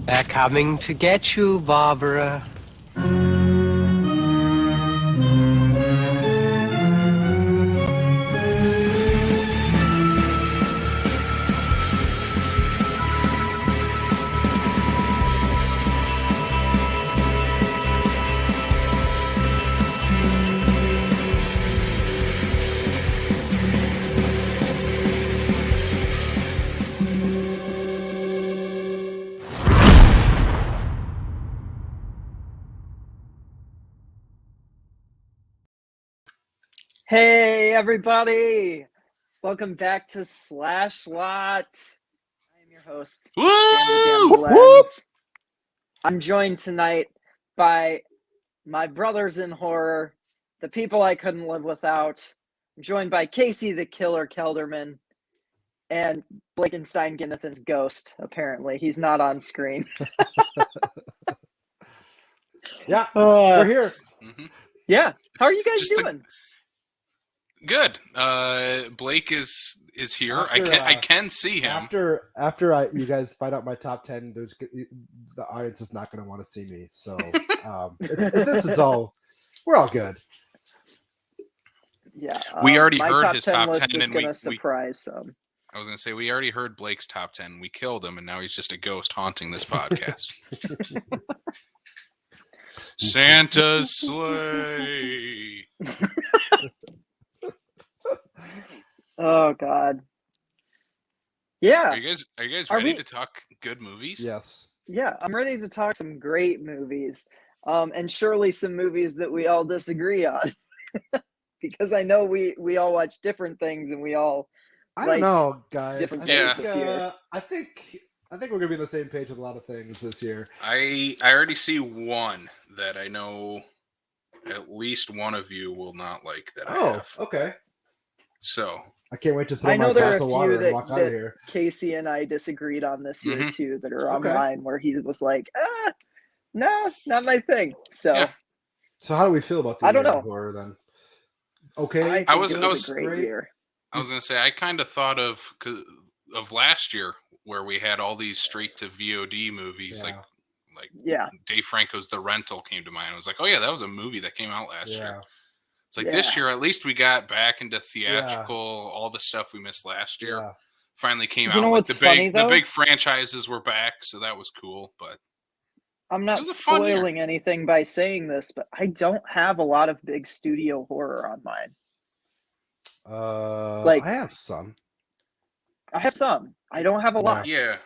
They're coming to get you, Barbara. Hey everybody! Welcome back to Slash-ful. I am your host, Sam the Damn Lens. I'm joined tonight by my brothers in horror, the people I couldn't live without. I'm joined by Casey the Killer Kelderman and Blakenstein Ginnathan's ghost, apparently. He's not on screen. Yeah, we're here. Mm-hmm. Yeah. How are you guys doing? Good. Blake is here. After, I can see him. After you guys find out my top 10, the audience is not going to want to see me. So this is all. We're all good. Yeah. We already my heard top his 10 top list 10, is and going to surprise some. I was going to say we already heard Blake's top 10. We killed him, and now he's just a ghost haunting this podcast. Santa's sleigh. Oh God. Yeah. Are you guys ready to talk good movies? Yes. Yeah, I'm ready to talk some great movies. And surely some movies that we all disagree on. Because I know we all watch different things and we all I don't know, guys. different things this year. I think we're gonna be on the same page with a lot of things this year. I already see one that I know at least one of you will not like that I have. Okay. So I can't wait to throw I know my there glass are of a water few and walk out of here. Casey and I disagreed on this year Mhm. too that are Okay. online where he was like, no, not my thing. So Yeah. So how do we feel about the I don't year know. of horror then? Okay. I think I was it was a great year. I was gonna say I kind of thought of last year where we had all these straight to VOD movies like Yeah. Dave Franco's The Rental came to mind. I was like, oh yeah, that was a movie that came out last year. It's like this year at least we got back into theatrical. All the stuff we missed last year finally came out. You know like what's funny, the big franchises were back, so that was cool. But I'm not spoiling anything by saying this, but I don't have a lot of big studio horror on mine. I have some. I don't have a lot. Yeah.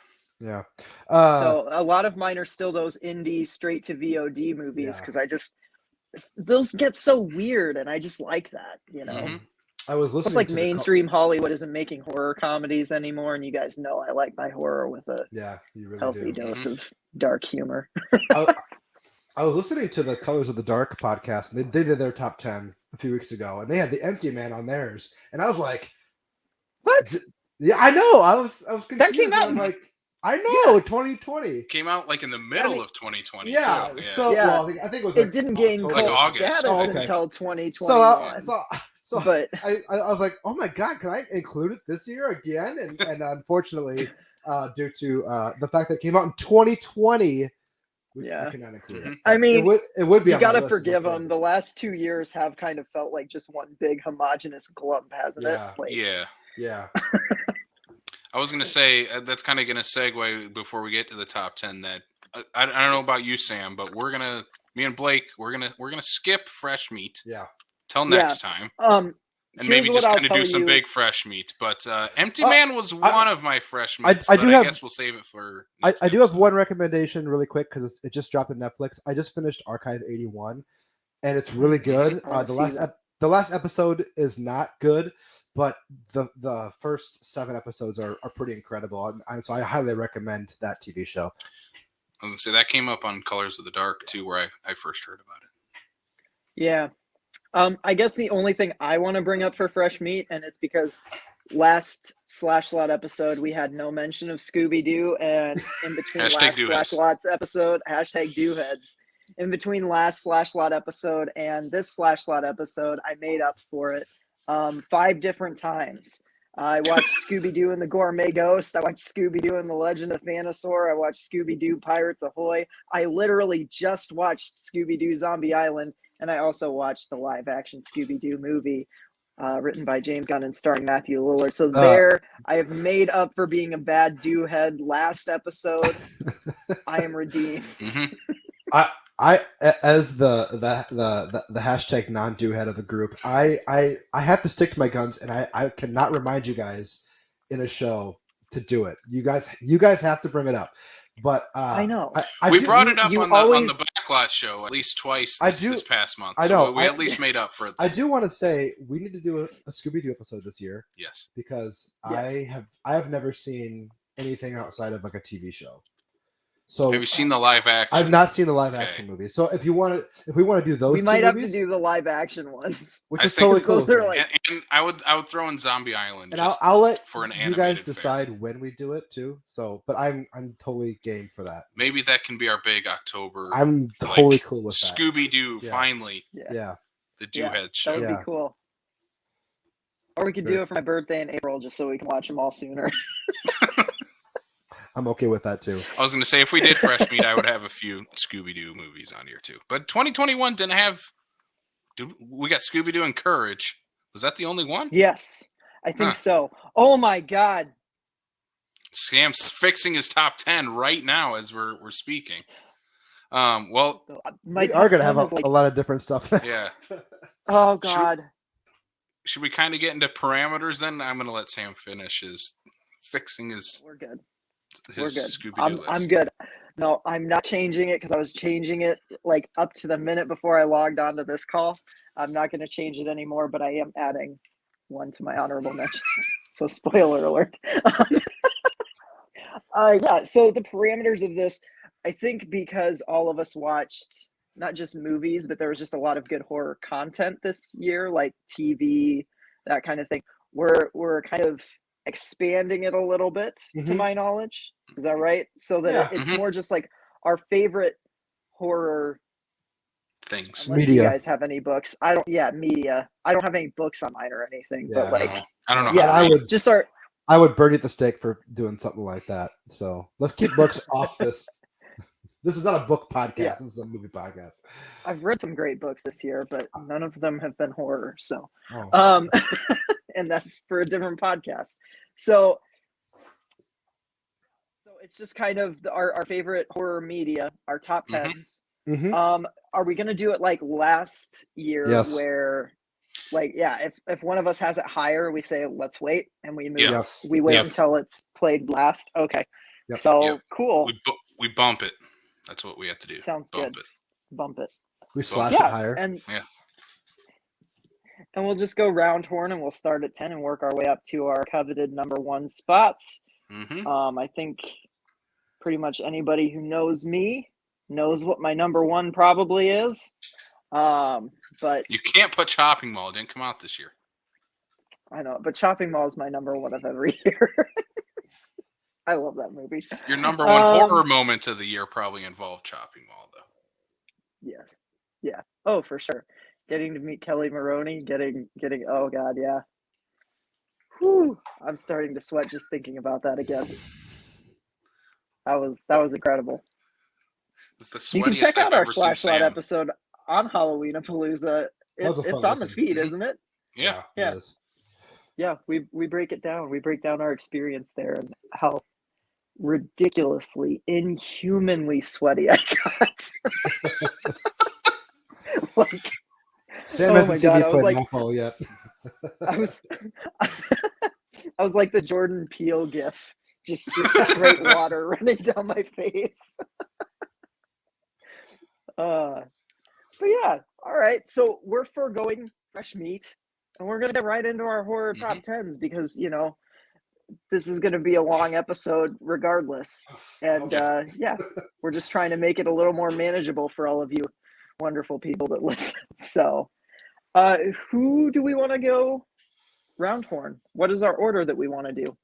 So a lot of mine are still those indie straight to VOD movies because those get so weird and I just like that, you know. Mm-hmm. I was listening. It's like mainstream Hollywood isn't making horror comedies anymore, and you guys know I like my horror with a you really healthy dose of dark humor. I was listening to the Colors of the Dark podcast, and they did their top 10 a few weeks ago, and they had The Empty Man on theirs, and I was like, "What? Yeah, I know. I was confused. That came out. I'm like, I know, 2020 came out like in the middle of 2020. Yeah. Too. Yeah. So well, I think it was. It didn't gain cult August status until 2020. So but I was like, oh my God, can I include it this year again? And unfortunately, due to the fact that it came out in 2020, I cannot include it. I mean, it would be. You got to forgive them. The last 2 years have kind of felt like just one big homogenous glump, hasn't it? Like, yeah. I was gonna say that's kind of gonna segue before we get to the top 10. That I don't know about you, Sam, but me and Blake, we're gonna skip fresh meat. Yeah. Till next time. And maybe just kind of do some big fresh meat. But Empty Man was one of my fresh meats. I guess we'll save it for. I do have one recommendation really quick because it just dropped on Netflix. I just finished Archive 81, and it's really good. The last episode is not good, but the first 7 episodes are pretty incredible, and so I highly recommend that TV show. I was gonna say that came up on Colors of the Dark too, where I first heard about it. Yeah. I guess the only thing I want to bring up for fresh meat, and it's because last Slash-ful episode we had no mention of Scooby-Doo, and in between last Slash-ful episode, #DoHeads. In between last Slash-ful episode and this Slash-ful episode, I made up for it 5 different times. I watched Scooby-Doo and the Gourmet Ghost. I watched Scooby-Doo and the Legend of Thanasaur. I watched Scooby-Doo Pirates Ahoy. I literally just watched Scooby-Doo Zombie Island, and I also watched the live-action Scooby-Doo movie written by James Gunn and starring Matthew Lillard. So there, I have made up for being a bad do-head last episode. I am redeemed. I as the hashtag non-do head of the group, I have to stick to my guns, and I cannot remind you guys in a show to do it. You guys have to bring it up. But I know we brought it up on the Backlash show at least twice this past month. I know. So we at least made up for it. I do want to say we need to do a Scooby-Doo episode this year. Yes, because yes. I have never seen anything outside of like a TV show. So have you seen the live action? I've not seen the live action movie. So if we want to do those, we might have to do the live action ones, which is totally cool. And I would throw in Zombie Island. And I'll let for an you guys decide fair. when we do it too. So, but I'm totally game for that. Maybe that can be our big October. I'm totally cool with that. Scooby-Doo finally. Yeah. The Do-Head show. That would be cool. Or we could do it for my birthday in April, just so we can watch them all sooner. I'm okay with that too. I was going to say, if we did Fresh Meat, I would have a few Scooby-Doo movies on here too. But 2021 didn't have. We got Scooby-Doo and Courage. Was that the only one? Yes, I think so. Oh my God! Sam's fixing his top 10 right now as we're speaking. Well, we are going to have a lot of different stuff. Yeah. Oh God. Should we kind of get into parameters then? I'm going to let Sam finish his fixing his. We're good. We're good. I'm good. No, I'm not changing it because I was changing it like up to the minute before I logged on to this call. I'm not going to change it anymore, but I am adding one to my honorable mentions. So spoiler alert. Yeah, so the parameters of this, I think because all of us watched not just movies, but there was just a lot of good horror content this year, like TV, that kind of thing. We're kind of expanding it a little bit to my knowledge. Is that right? So that it's more just like our favorite horror things. Unless you guys have any books. Media. I don't have any books on mine or anything, but like I don't know. Yeah, I would burn you at the stake for doing something like that. So let's keep books off this. This is not a book podcast. Yeah. This is a movie podcast. I've read some great books this year, but none of them have been horror. So, and that's for a different podcast. So it's just kind of our favorite horror media, our top 10s. Are we going to do it like last year where like, if one of us has it higher, we say, let's wait and we move. We wait until it's played last. Okay. So cool. We bump it. That's what we have to do. Sounds bump good. It. Bump it. We slash it higher. And we'll just go round horn and we'll start at 10 and work our way up to our coveted number 1 spots. I think pretty much anybody who knows me knows what my number 1 probably is. But you can't put Chopping Mall. It didn't come out this year. I know, but Chopping Mall is my number 1 of every year. I love that movie. Your number 1 horror moment of the year probably involved Chopping Mall, though. Yes. Yeah. Oh, for sure. Getting to meet Kelly Maroney, getting. Oh God, yeah. Whew. I'm starting to sweat just thinking about that again. That was incredible. It's the you can check out our slash-ful episode on Halloween-a-Palooza. It's on the feed, isn't it? Yeah. It is. Yeah, we break it down. We break down our experience there and how ridiculously, inhumanly sweaty I got. Like, Sam hasn't seen you put alcohol yet. I was like the Jordan Peele gif, just straight water running down my face. But yeah, all right. So we're foregoing Fresh Meat, and we're gonna get right into our horror top 10s because this is gonna be a long episode regardless. And we're just trying to make it a little more manageable for all of you wonderful people that listen. So who do we want to go round horn? What is our order that we want to do?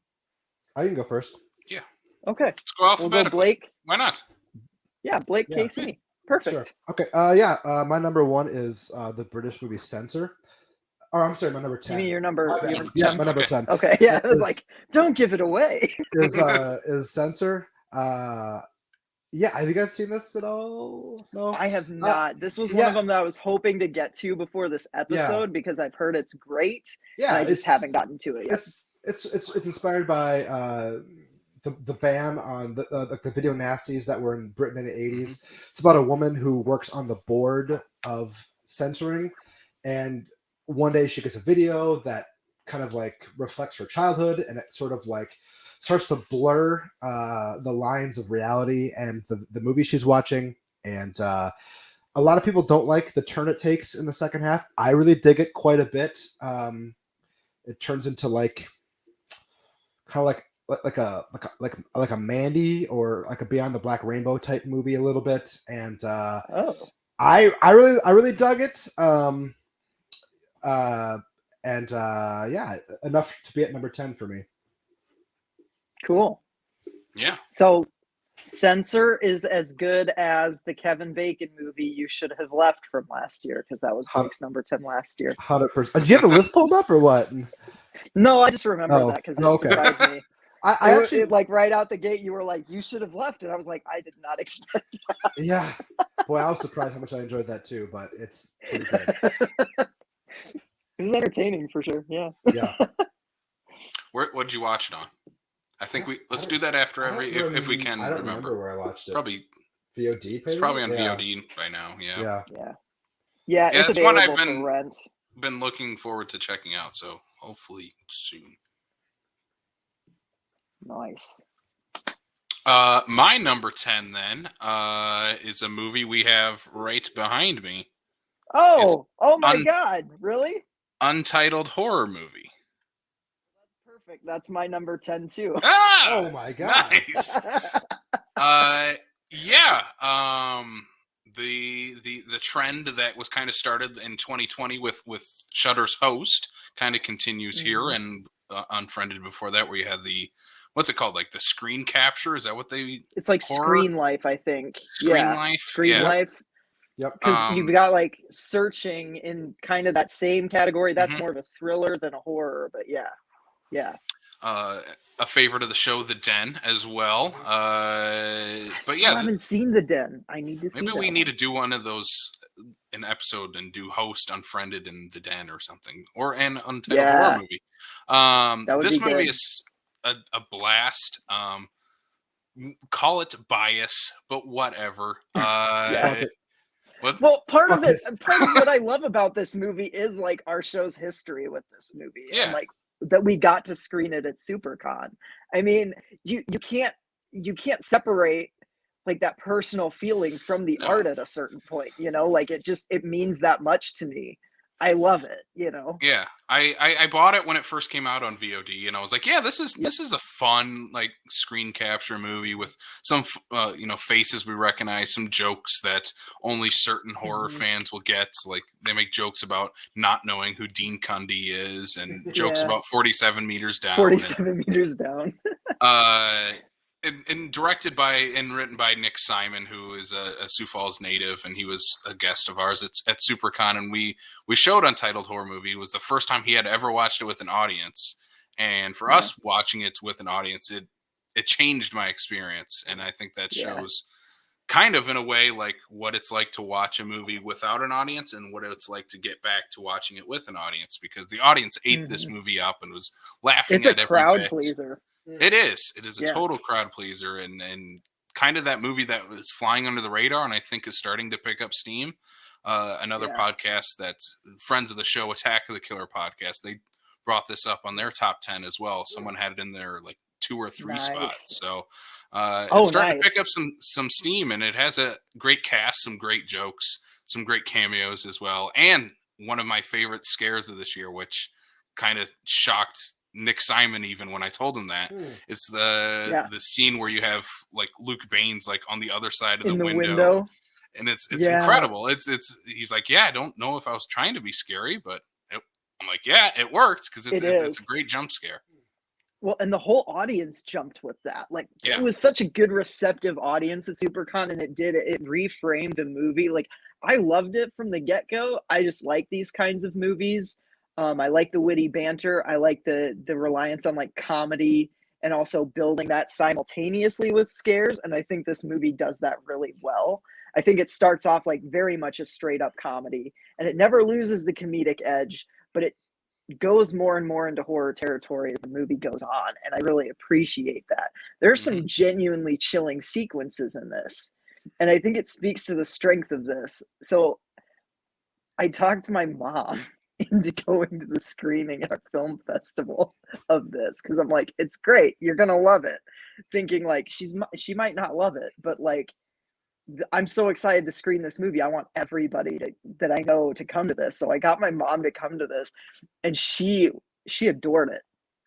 I can go first. Yeah. Okay. Let's go alphabetically. We'll go Blake. Why not? Yeah, Blake, Casey. Perfect. Sure. Okay. My number 1 is the British movie Censor. Oh, I'm sorry, my number 10. You mean your number? My bad. Your, Yeah, 10? my number Okay. 10. okay, yeah. I was Is- like, don't give it away. is Censor. Yeah, have you guys seen this at all? No, I have not. This was one yeah. of them that I was hoping to get to before this episode because I've heard it's great. Yeah, and I just haven't gotten to it yet. It's inspired by the ban on the video nasties that were in Britain in the 80s. It's about a woman who works on the board of censoring, and one day she gets a video that kind of like reflects her childhood, and it sort of like starts to blur the lines of reality and the movie she's watching. And a lot of people don't like the turn it takes in the second half. I really dig it quite a bit. It turns into like kind of like a Mandy or like a Beyond the Black Rainbow type movie a little bit. And I really dug it. Yeah, enough to be at number 10 for me. Cool. Yeah. So Censor is as good as the Kevin Bacon movie You Should Have Left from last year, because that was Blake's number 10 last year. 100%. Do you have the list pulled up or what? No, I just remember that because it surprised me. I actually like right out the gate, you were like, "You should have left," and I was like, "I did not expect that." Yeah, boy, I was surprised how much I enjoyed that too. But it's pretty good. It was entertaining for sure. Yeah. Yeah. What'd you watch it on? I think let's do that after if we can. I don't remember where I watched it. Probably VOD. It's probably on VOD by now. Yeah. It's one I've for rent. been looking forward to checking out. So hopefully soon. Nice. My number 10 then is a movie we have right behind me. Oh my God! Really? Untitled horror movie. That's perfect. That's my number 10 too. Ah, oh my God! Nice. The trend that was kind of started in 2020 with Shudder's Host kind of continues here, and Unfriended before that, where you had the what's it called, like the screen capture? Is that what they? It's like Screen Life, I think. Screen Life. Screen Life. Yep. Because you've got like Searching in kind of that same category. That's more of a thriller than a horror, but yeah. A favorite of the show, The Den, as well. But yeah, I haven't seen The Den. I need to see. Maybe we need to do one of those, an episode, and do Host, Unfriended, and The Den or something, or an Untitled horror movie. This movie is a blast. Call it bias, but whatever. Well, part of what I love about this movie is like our show's history with this movie. Yeah. And, like, that we got to screen it at SuperCon. I mean, you can't separate like that personal feeling from the art at a certain point, like it means that much to me. I love it, Yeah, I bought it when it first came out on VOD, and I was like, yeah, this is a fun like screen capture movie with some faces we recognize, some jokes that only certain horror fans will get. Like they make jokes about not knowing who Dean Cundy is, and jokes about 47 meters down. 47 meters down. And directed by and written by Nick Simon, who is a Sioux Falls native, and he was a guest of ours at SuperCon, and we showed Untitled Horror Movie. It was the first time he had ever watched it with an audience, and for us watching it with an audience, it changed my experience, and I think that shows kind of in a way like what it's like to watch a movie without an audience and what it's like to get back to watching it with an audience, because the audience ate this movie up and was laughing at every bit. It's a crowd pleaser. It is a total crowd pleaser, and kind of that movie that was flying under the radar, and I think is starting to pick up steam. Another podcast that's friends of the show, Attack of the Killer podcast, they brought this up on their top 10 as well. Someone had it in their like 2 or 3 spots. So it's starting to pick up some steam, and it has a great cast, some great jokes, some great cameos as well. And one of my favorite scares of this year, which kind of shocked Nick Simon even when I told him that, is the scene where you have like Luke Baines like on the other side of the window. And it's incredible. It's he's like, I don't know if I was trying to be scary, but I'm like, it works, because it's a great jump scare. Well, and the whole audience jumped with that. Like, it was such a good receptive audience at SuperCon, and it reframed the movie. Like, I loved it from the get-go. I just like these kinds of movies. I like the witty banter. I like the reliance on like comedy and also building that simultaneously with scares. And I think this movie does that really well. I think it starts off like very much a straight up comedy, and it never loses the comedic edge, but it goes more and more into horror territory as the movie goes on. And I really appreciate that. There's some genuinely chilling sequences in this. And I think it speaks to the strength of this. So I talked to my mom into going to the screening at our film festival of this because I'm like, it's great, you're gonna love it. Thinking like she might not love it, but like I'm so excited to screen this movie. I want everybody that I know to come to this. So I got my mom to come to this, and she adored it.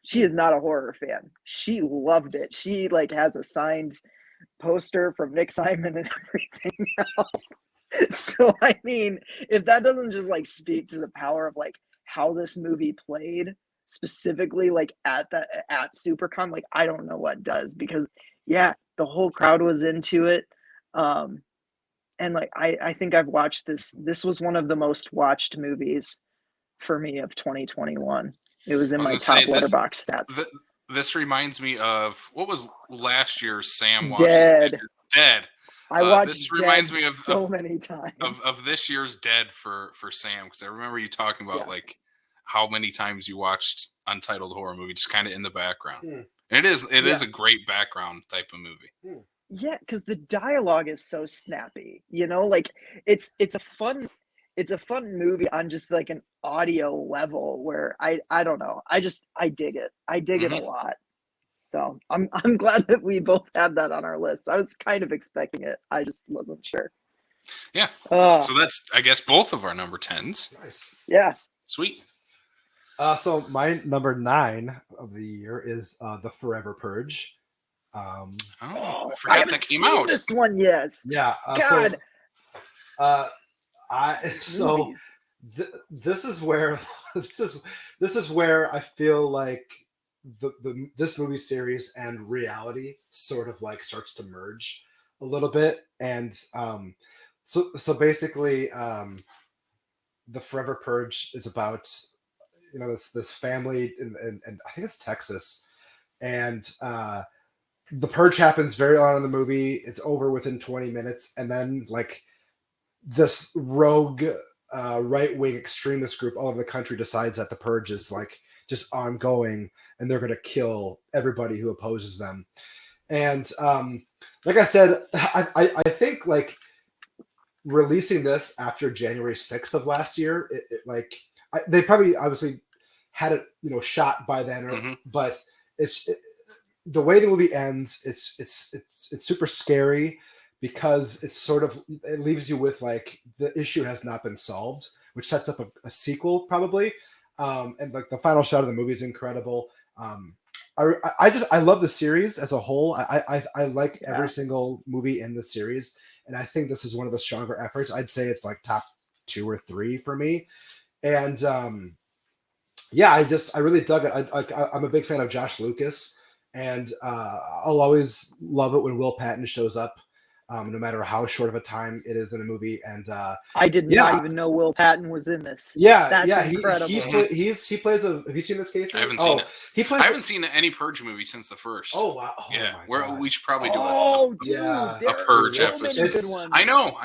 She is not a horror fan. She loved it. She like has a signed poster from Nick Simon and everything now. So I mean, if that doesn't just like speak to the power of like how this movie played specifically like at SuperCon, like I don't know what does, because yeah, the whole crowd was into it. And like I think I've watched this was one of the most watched movies for me of 2021. It was in my top Letterboxd stats. This reminds me of what was last year's Sam Dead. watches Dead. I watched this reminds me of so many times of this year's Dead for Sam, because I remember you talking about like how many times you watched Untitled Horror Movie just kind of in the background. And it is a great background type of movie. Yeah, because the dialogue is so snappy, you know, like it's a fun movie on just like an audio level where I don't know, I dig it. I dig it a lot. So I'm glad that we both had that on our list. I was kind of expecting it. I just wasn't sure. Yeah. So that's, I guess, both of our number 10s. Nice. Yeah. Sweet. So my number 9 of the year is The Forever Purge. I forgot that came out. This one, yes. Yeah. God. This is where this is where I feel like this movie series and reality sort of like starts to merge a little bit, and so basically The Forever Purge is about, you know, this family and I think it's Texas, and the purge happens very early in the movie. It's over within 20 minutes, and then like this rogue right-wing extremist group all over the country decides that the purge is like just ongoing, and they're going to kill everybody who opposes them. And like I said, I think like releasing this after January 6th of last year, they probably obviously had it, you know, shot by then, but the way the movie ends, it's super scary, because it's sort of, it leaves you with like the issue has not been solved, which sets up a sequel probably. And like the final shot of the movie is incredible. I love the series as a whole. I like every single movie in the series, and I think this is one of the stronger efforts. I'd say it's like top 2 or 3 for me. And I really dug it. I'm a big fan of Josh Lucas. And I'll always love it when Will Patton shows up, no matter how short of a time it is in a movie. And I did not even know Will Patton was in this. That's incredible. He plays a. Have you seen this, Casey? I haven't seen it. I haven't seen any Purge movie since the first. Oh wow! We should probably do a Purge episode. I know.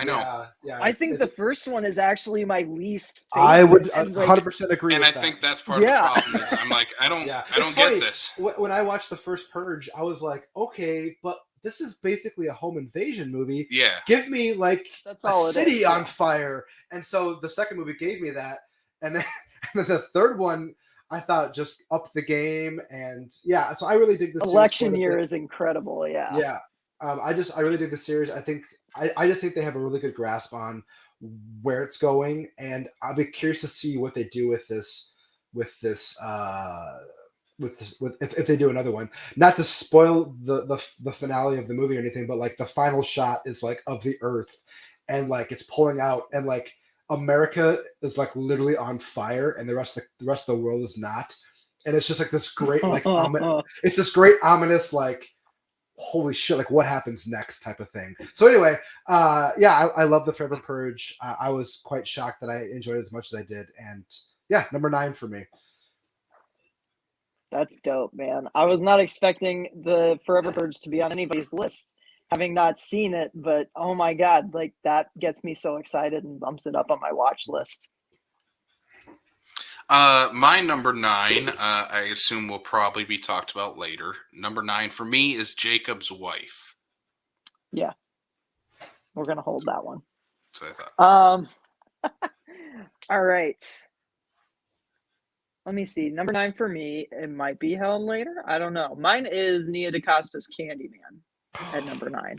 Yeah. I think the first one is actually my least favorite. I would 100% agree. And with I think that's part of the problem. Is I'm like, I don't get this. When I watched the first Purge, I was like, okay, but this is basically a home invasion movie. Yeah. Give me like that's a city on fire. And so the second movie gave me that. And then the third one, I thought just upped the game. And so I really dig this. Election year is incredible. Yeah. Yeah. I really dig the series. I just think they have a really good grasp on where it's going. And I'll be curious to see what they do with this if they do another one. Not to spoil the finale of the movie or anything, but like the final shot is like of the earth, and like it's pulling out, and like America is like literally on fire, and the rest of the world is not, and it's just like this great like it's this great ominous like holy shit, like what happens next type of thing. So anyway, I love The Forever Purge. I was quite shocked that I enjoyed it as much as I did, and yeah, number 9 for me. That's dope, man. I was not expecting the Forever Birds to be on anybody's list, having not seen it, but oh my God, like that gets me so excited and bumps it up on my watch list. My number 9, I assume will probably be talked about later. Number 9 for me is Jacob's Wife. Yeah. We're going to hold that one. That's what I thought. All right. Let me see. Number 9 for me, it might be held later. I don't know. Mine is Nia DaCosta's Candyman at number 9.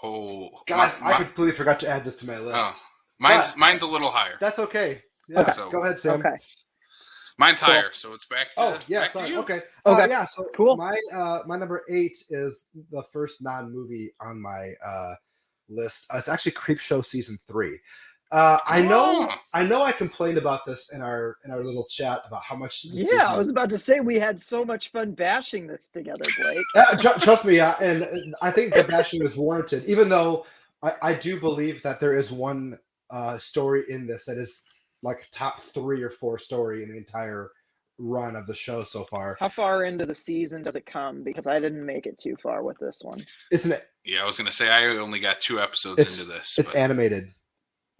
Oh, God, I completely forgot to add this to my list. Mine's a little higher. That's okay. Yeah. Okay. So, go ahead, Sam. Okay. Mine's higher, so it's back to sorry. you. Okay. Okay. Yeah. So cool. My number 8 is the first non-movie on my list. It's actually Creepshow season 3. I know I complained about this in our little chat about how much. I was about to say we had so much fun bashing this together, Blake. Trust me, and I think the bashing is warranted, even though I do believe that there is one story in this that is like top 3 or 4 story in the entire run of the show so far. How far into the season does it come? Because I didn't make it too far with this one. I was going to say I only got 2 episodes into this. It's animated.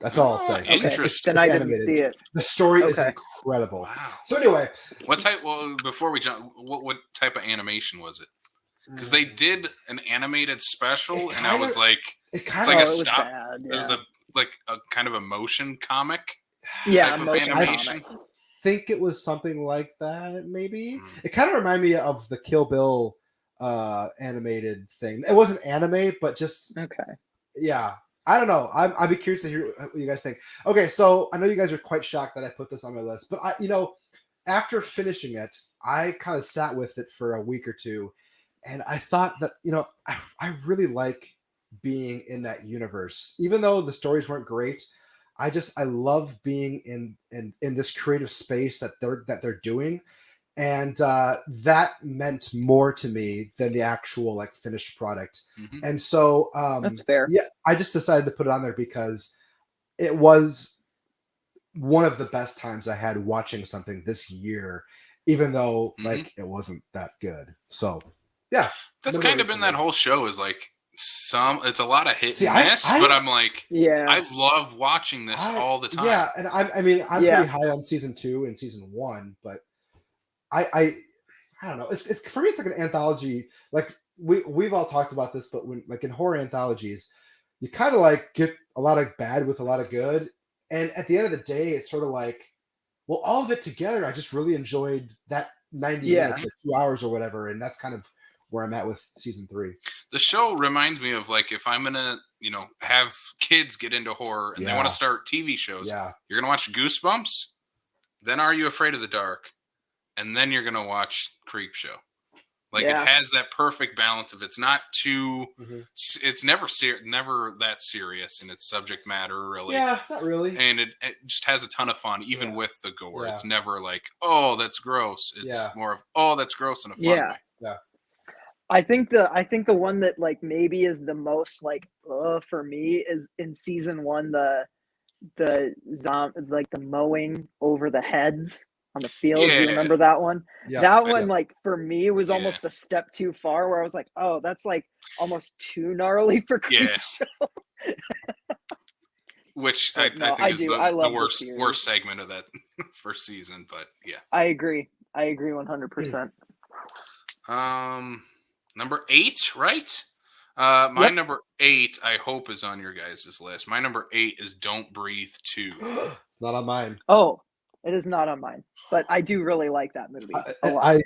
That's all I'll say. Okay. Interesting. Then I didn't see it. The story is incredible. Wow. So anyway, what type? Well, before we jump, what type of animation was it? Because they did an animated special, and I was like, it's like a stop. Bad, yeah. It was a kind of a motion comic. Yeah, type of animation. I think it was something like that. Maybe it kind of reminded me of the Kill Bill animated thing. It wasn't anime, but just yeah. I don't know. I'd be curious to hear what you guys think. Okay, so I know you guys are quite shocked that I put this on my list, but after finishing it, I kind of sat with it for a week or two, and I thought that I really like being in that universe, even though the stories weren't great. I love being in this creative space that they're doing, and that meant more to me than the actual finished product. Mm-hmm. And so that's fair. Yeah, I just decided to put it on there because it was one of the best times I had watching something this year, even though it wasn't that good. So yeah, that's kind of been that whole show is it's a lot of hit and miss, but I'm like, I love watching this all the time. Yeah, and I'm pretty high on season 2 and season 1, but I don't know. It's for me. It's like an anthology. Like we've all talked about this, but when in horror anthologies, you kind of get a lot of bad with a lot of good, and at the end of the day, it's sort of all of it together. I just really enjoyed that 90 minutes or 2 hours or whatever, and that's kind of where I'm at with season 3. The show reminds me of if I'm gonna have kids get into horror and they want to start TV shows. Yeah, you're gonna watch Goosebumps, then Are You Afraid of the Dark? And then you're gonna watch Creepshow. It has that perfect balance of it's not too, it's never that serious in its subject matter, really. Yeah, not really. And it just has a ton of fun, even with the gore. Yeah. It's never oh, that's gross. It's more of that's gross in a fun way. Yeah. I think the one that maybe is the most for me is in season 1 the mowing over the heads on the field. Do you remember that one? Yeah, that one, for me, was almost a step too far. Where I was like, "Oh, that's almost too gnarly for Creepshow." Which I think is the worst segment of that first season. But yeah, I agree 100%. Number 8, right? My number 8, I hope, is on your guys' list. My number 8 is Don't Breathe 2. Not on mine. Oh. It is not on mine, but I do really like that movie a lot. I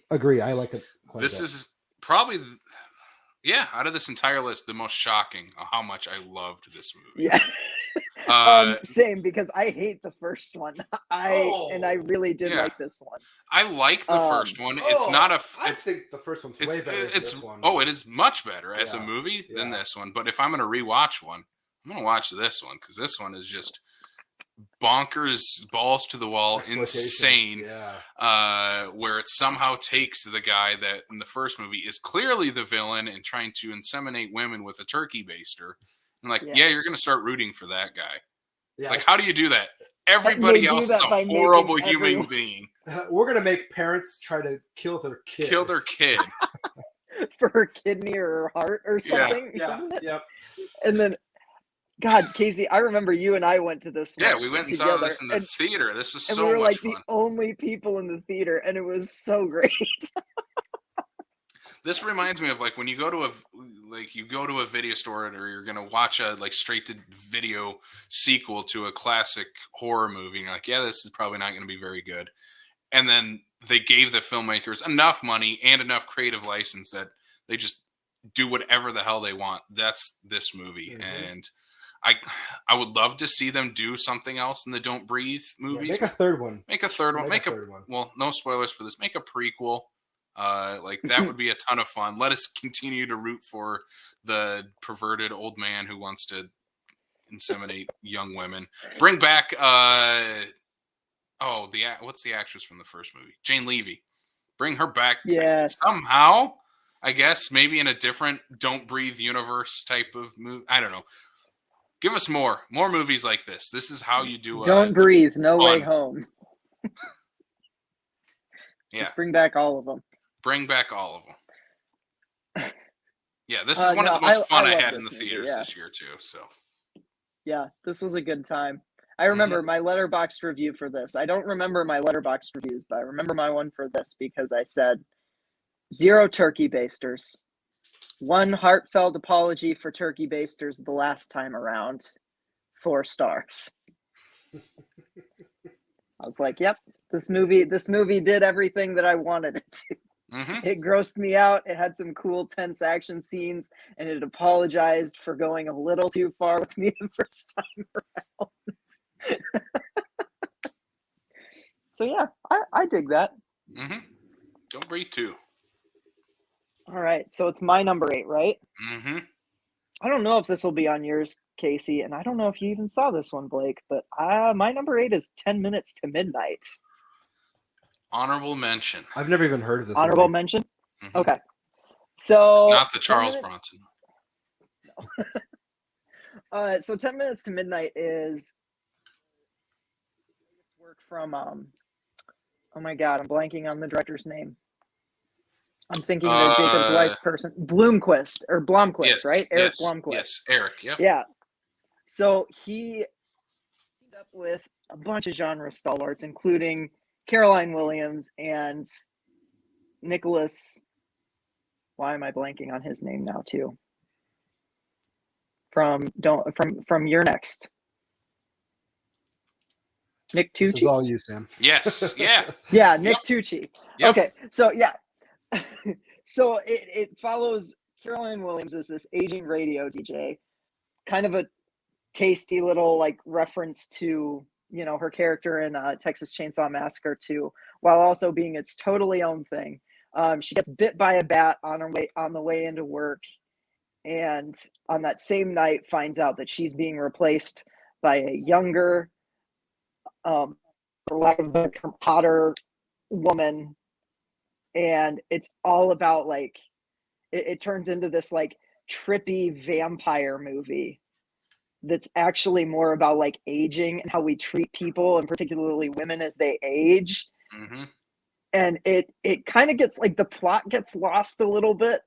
agree. I like it quite This is probably, out of this entire list, the most shocking of how much I loved this movie. Yeah. Same, because I hate the first one. And I really did like this one. I like the first one. It's not I think the first one's way better than this one. Oh, it is much better as a movie than this one. But if I'm going to rewatch one, I'm going to watch this one because this one is just bonkers, balls to the wall, insane. Where it somehow takes the guy that in the first movie is clearly the villain and trying to inseminate women with a turkey baster. And you're going to start rooting for that guy. It's how do you do that? Everybody do else is that a by horrible making human everyone- being. We're gonna make parents try to kill their kid. Kill their kid. for her kidney or her heart or Yeah. something. Yeah. Isn't it? Yep. And then, God, Casey, I remember you and I went to this. Yeah, one we went and together, saw this in the theater. This was and so we were much like fun. the only people in the theater, and it was so great. This reminds me of like when you go to a video store or you're gonna watch a like straight to video sequel to a classic horror movie. And you're like, yeah, this is probably not going to be very good. And then they gave the filmmakers enough money and enough creative license that they just do whatever the hell they want. That's this movie, and I would love to see them do something else in the Don't Breathe movies. Yeah, make a third one. Make a third one. Make a third one. Well, no spoilers for this. Make a prequel. Like that would be a ton of fun. Let us continue to root for the perverted old man who wants to inseminate young women. Bring back what's the actress from the first movie? Jane Levy. Bring her back somehow. I guess maybe in a different Don't Breathe universe type of movie. I don't know. Give us more movies like this. This is how you do. Don't Breathe, No Way Home. Yeah, just bring back all of them. Bring back all of them. Yeah, this is one of the most fun I had in the theaters this year too. So, yeah, this was a good time. I remember my Letterboxd review for this. I don't remember my Letterboxd reviews, but I remember my one for this because I said 0 turkey basters, 1 heartfelt apology for turkey basters the last time around, 4 stars. I was like, yep, this movie did everything that I wanted it to. It grossed me out. It had some cool, tense action scenes, and it apologized for going a little too far with me the first time around. So yeah, I dig that. Don't Breathe 2. All right, so it's my number 8, right? I don't know if this will be on yours, Casey, and I don't know if you even saw this one, Blake, but my number 8 is 10 Minutes to Midnight. Honorable mention. I've never even heard of this. Honorable mention? Okay. So it's not the Charles Bronson. No. So 10 Minutes to Midnight is work from oh my god, I'm blanking on the director's name. I'm thinking the Jacob's Wife person. Blomquist, yes, right? Eric yes, Blomquist. Yes, Eric, yeah. Yeah. So he teamed up with a bunch of genre stalwarts, including Caroline Williams and Nicholas. Why am I blanking on his name now too? From You're Next. Nick Tucci. This is all you, Sam. Yes, yeah. Yeah, Nick Tucci. Yep. Okay, so yeah. So it follows Caroline Williams as this aging radio DJ, kind of a tasty little like reference to, you know, her character in Texas Chainsaw Massacre 2, while also being its totally own thing. She gets bit by a bat on the way into work, and on that same night finds out that she's being replaced by a younger, for lack of a better term, hotter woman. And it's all about like it turns into this like trippy vampire movie that's actually more about like aging and how we treat people, and particularly women, as they age. And it kind of gets like the plot gets lost a little bit,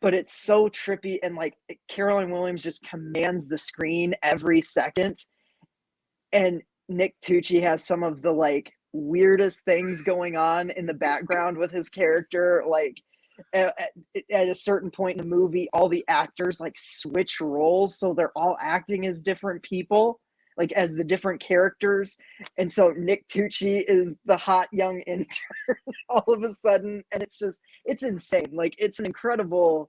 but it's so trippy, and like Caroline Williams just commands the screen every second. And Nick Tucci has some of the like weirdest things going on in the background with his character. Like at a certain point in the movie, all the actors like switch roles, so they're all acting as different people, like as the different characters. And so Nick Tucci is the hot young intern all of a sudden, and it's insane. Like it's an incredible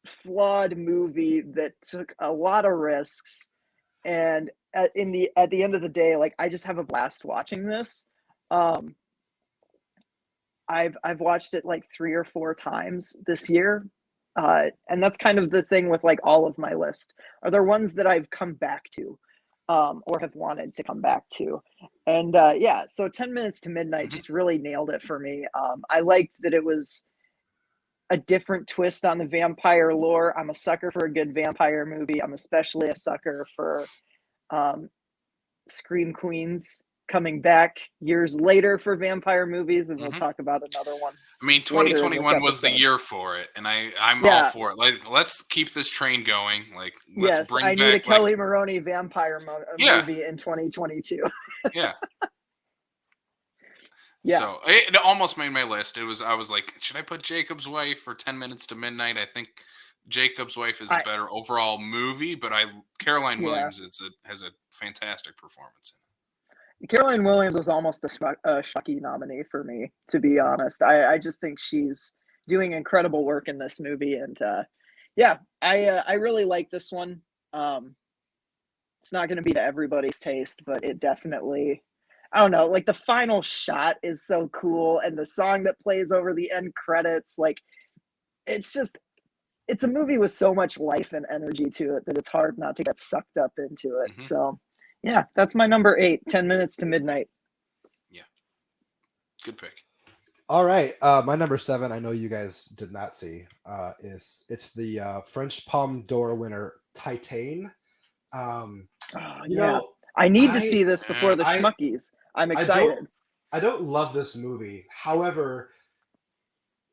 flawed movie that took a lot of risks. And at the end of the day, like I just have a blast watching this. I've watched it like 3 or 4 times this year, and that's kind of the thing with like all of my list. Are there ones that I've come back to, or have wanted to come back to? And yeah, so 10 Minutes to Midnight just really nailed it for me. I liked that it was a different twist on the vampire lore. I'm a sucker for a good vampire movie. I'm especially a sucker for Scream Queens coming back years later for vampire movies, and we'll talk about another one. I mean, 2021 was the year for it, and I'm all for it. Like, let's keep this train going. Like, let's bring back. I need a Kelly Maroney vampire movie in 2022. Yeah. So it almost made my list. I was like, should I put Jacob's Wife or 10 Minutes to Midnight? I think Jacob's Wife is a better overall movie, but Caroline Williams has a fantastic performance in it. Caroline Williams was almost a Schmucky nominee for me, to be honest. I just think she's doing incredible work in this movie, and I really like this one. It's not going to be to everybody's taste, but it definitely, I don't know, like the final shot is so cool, and the song that plays over the end credits, like it's a movie with so much life and energy to it that it's hard not to get sucked up into it. So yeah, that's my number 8, 10 Minutes to Midnight. Yeah. Good pick. All right. My number 7, I know you guys did not see, it's the French Palme d'Or winner, Titane. You know, I need to see this before the Schmuckies. I'm excited. I don't love this movie. However,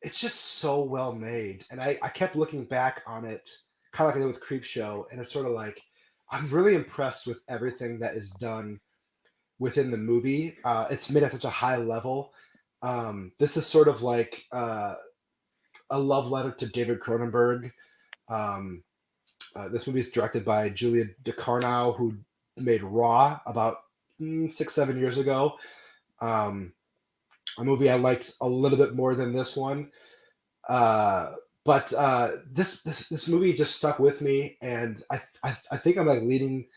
it's just so well made. And I kept looking back on it, kind of like I did with Creepshow, and it's sort of like, I'm really impressed with everything that is done within the movie. It's made at such a high level. This is sort of like a love letter to David Cronenberg. This movie is directed by Julia DeCarnau, who made Raw about 6-7 years ago. A movie I liked a little bit more than this one. But this movie just stuck with me, and I think I'm obviously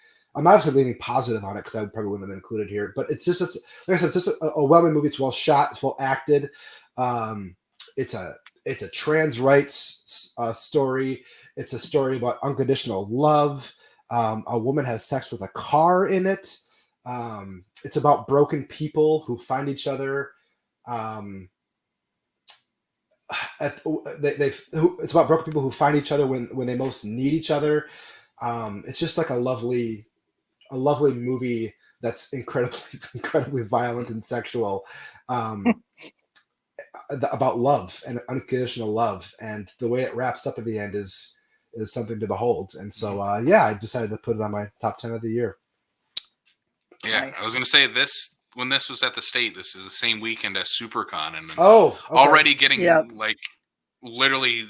leaning positive on it because I probably wouldn't have included here. But it's like I said, it's just a well-made movie. It's well shot. It's well acted. It's a trans rights story. It's a story about unconditional love. A woman has sex with a car in it. It's about broken people who find each other. It's about broken people who find each other when they most need each other. It's just like a lovely movie that's incredibly violent and sexual, about love and unconditional love, and the way it wraps up at the end is something to behold. And so I decided to put it on my top 10 of the year. Yeah, nice. I was going to say this. When this was at the State, this is the same weekend as SuperCon, and already getting like literally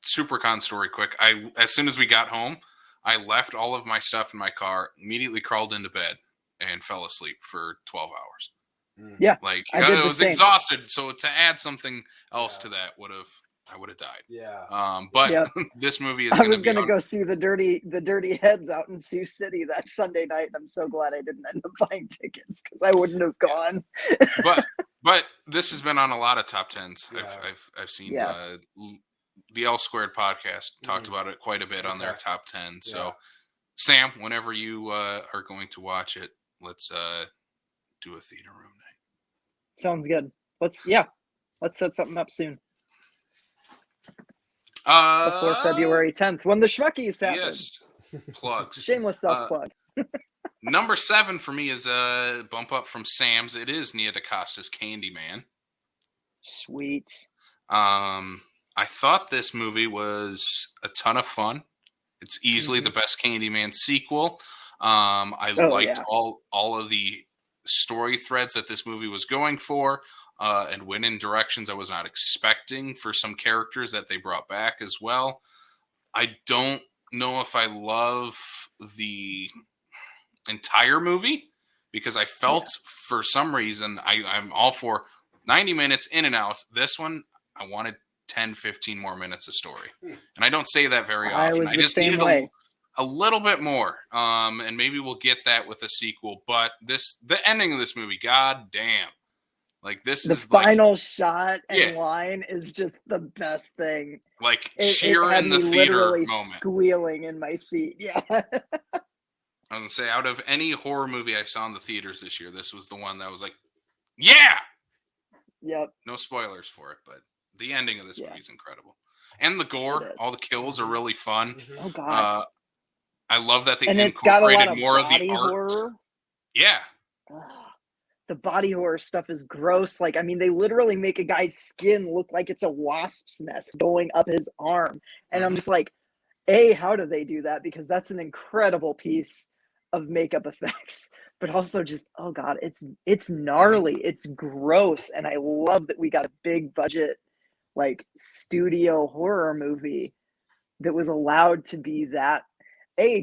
SuperCon story quick. As soon as we got home, I left all of my stuff in my car, immediately crawled into bed, and fell asleep for 12 hours. Yeah, like I was exhausted. So to add something else to that I would have died. Yeah. But this movie is. I was going to go see the Dirty Heads out in Sioux City that Sunday night, and I'm so glad I didn't end up buying tickets because I wouldn't have gone. but this has been on a lot of top 10s. Yeah. I've seen the L Squared podcast talked about it quite a bit on their top 10. So Sam, whenever you are going to watch it, let's do a theater room night. Sounds good. Let's set something up soon. Before February 10th, when the Schmuckies happen. Yes, plugs. Shameless self-plug. Number 7 for me is a bump up from Sam's. It is Nia DaCosta's Candyman. Sweet. I thought this movie was a ton of fun. It's easily the best Candyman sequel. I liked all of the story threads that this movie was going for. And went in directions I was not expecting for some characters that they brought back as well. I don't know if I love the entire movie because I felt for some reason I'm all for 90 minutes in and out. This one, I wanted 10, 15 more minutes of story. And I don't say that very often. I just needed a little bit more. And maybe we'll get that with a sequel. But the ending of this movie, god damn. Like the final shot and line is just the best thing. Like cheer in the theater moment. Squealing in my seat. Yeah. I was gonna say, out of any horror movie I saw in the theaters this year, this was the one that was like, yeah. Yep. No spoilers for it, but the ending of this movie is incredible, and the gore, all the kills are really fun. Oh god. I love that they and it's got a lot incorporated of more of body the art. horror. Yeah. The body horror stuff is gross. Like, I mean, they literally make a guy's skin look like it's a wasp's nest going up his arm. And I'm just like, how do they do that? Because that's an incredible piece of makeup effects. But also just, oh God, it's gnarly. It's gross. And I love that we got a big budget, like, studio horror movie that was allowed to be that,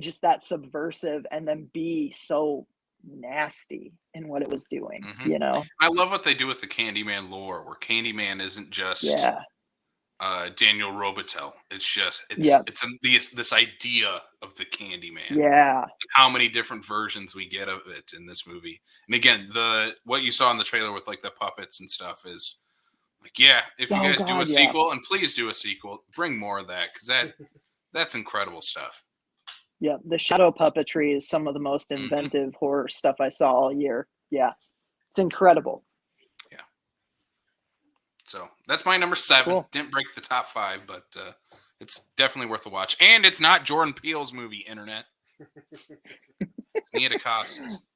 just that subversive, and then B, so nasty in what it was doing, you know? I love what they do with the Candyman lore, where Candyman isn't just Daniel Robitel. It's just this idea of the Candyman. Yeah. How many different versions we get of it in this movie. And again, what you saw in the trailer with like the puppets and stuff is like, yeah, if you guys do a sequel, and please do a sequel, bring more of that, because that's incredible stuff. Yeah, the shadow puppetry is some of the most inventive horror stuff I saw all year. Yeah, it's incredible. Yeah. So that's my number 7. Cool. Didn't break the top 5, but it's definitely worth a watch. And it's not Jordan Peele's movie, Internet. It's Nia DaCosta's.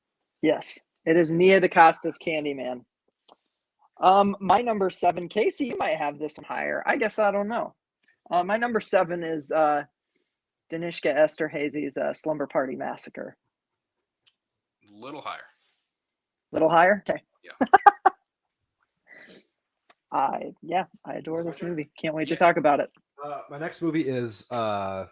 Yes, it is Nia DaCosta's Candyman. My number 7, Casey, you might have this one higher. I guess I don't know. My number 7 is Danishka Esterhazy's Slumber Party Massacre. Little higher. Little higher? Okay. Yeah. I adore this movie. Can't wait to talk about it. My next movie is The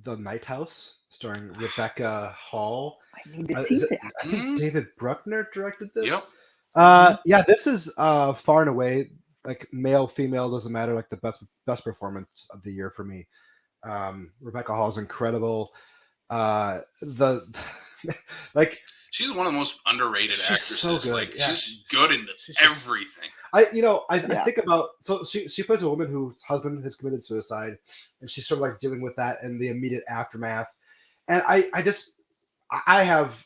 Night House, starring Rebecca Hall. I need to see that. I think David Bruckner directed this. Yep. Yeah, this is far and away, like, male, female, doesn't matter, like the best performance of the year for me. Rebecca Hall is incredible. She's one of the most underrated actresses. So good. Like, she's good in everything. I think about, so she plays a woman whose husband has committed suicide, and she's sort of like dealing with that and the immediate aftermath. And I have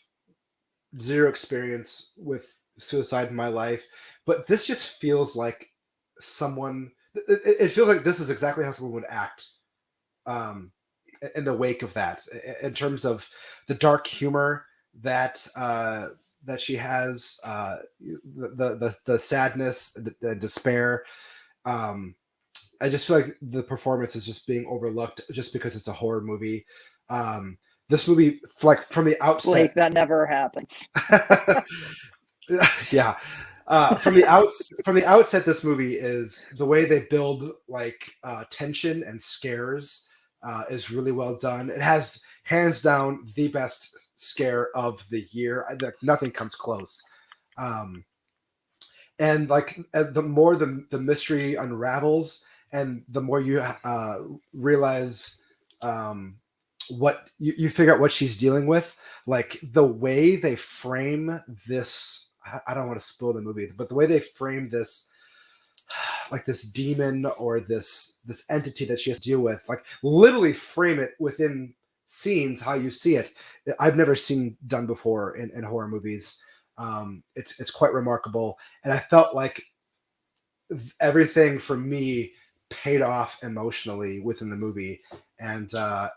zero experience with suicide in my life, but this just feels like someone. It feels like this is exactly how someone would act in the wake of that, in terms of the dark humor that she has, the sadness, the despair. I just feel like the performance is just being overlooked just because it's a horror movie. This movie, like, from the outset, Blake, that never happens. Yeah. From the outset, this movie is the way they build like tension and scares is really well done. It has hands down the best scare of the year. Nothing comes close. And like the more the mystery unravels, and the more you realize what you figure out what she's dealing with, like the way they frame this. I don't want to spoil the movie, but the way they frame this, like this demon or this entity that she has to deal with, like literally frame it within scenes how you see it. I've never seen done before in horror movies. It's quite remarkable, and I felt like everything for me paid off emotionally within the movie, and I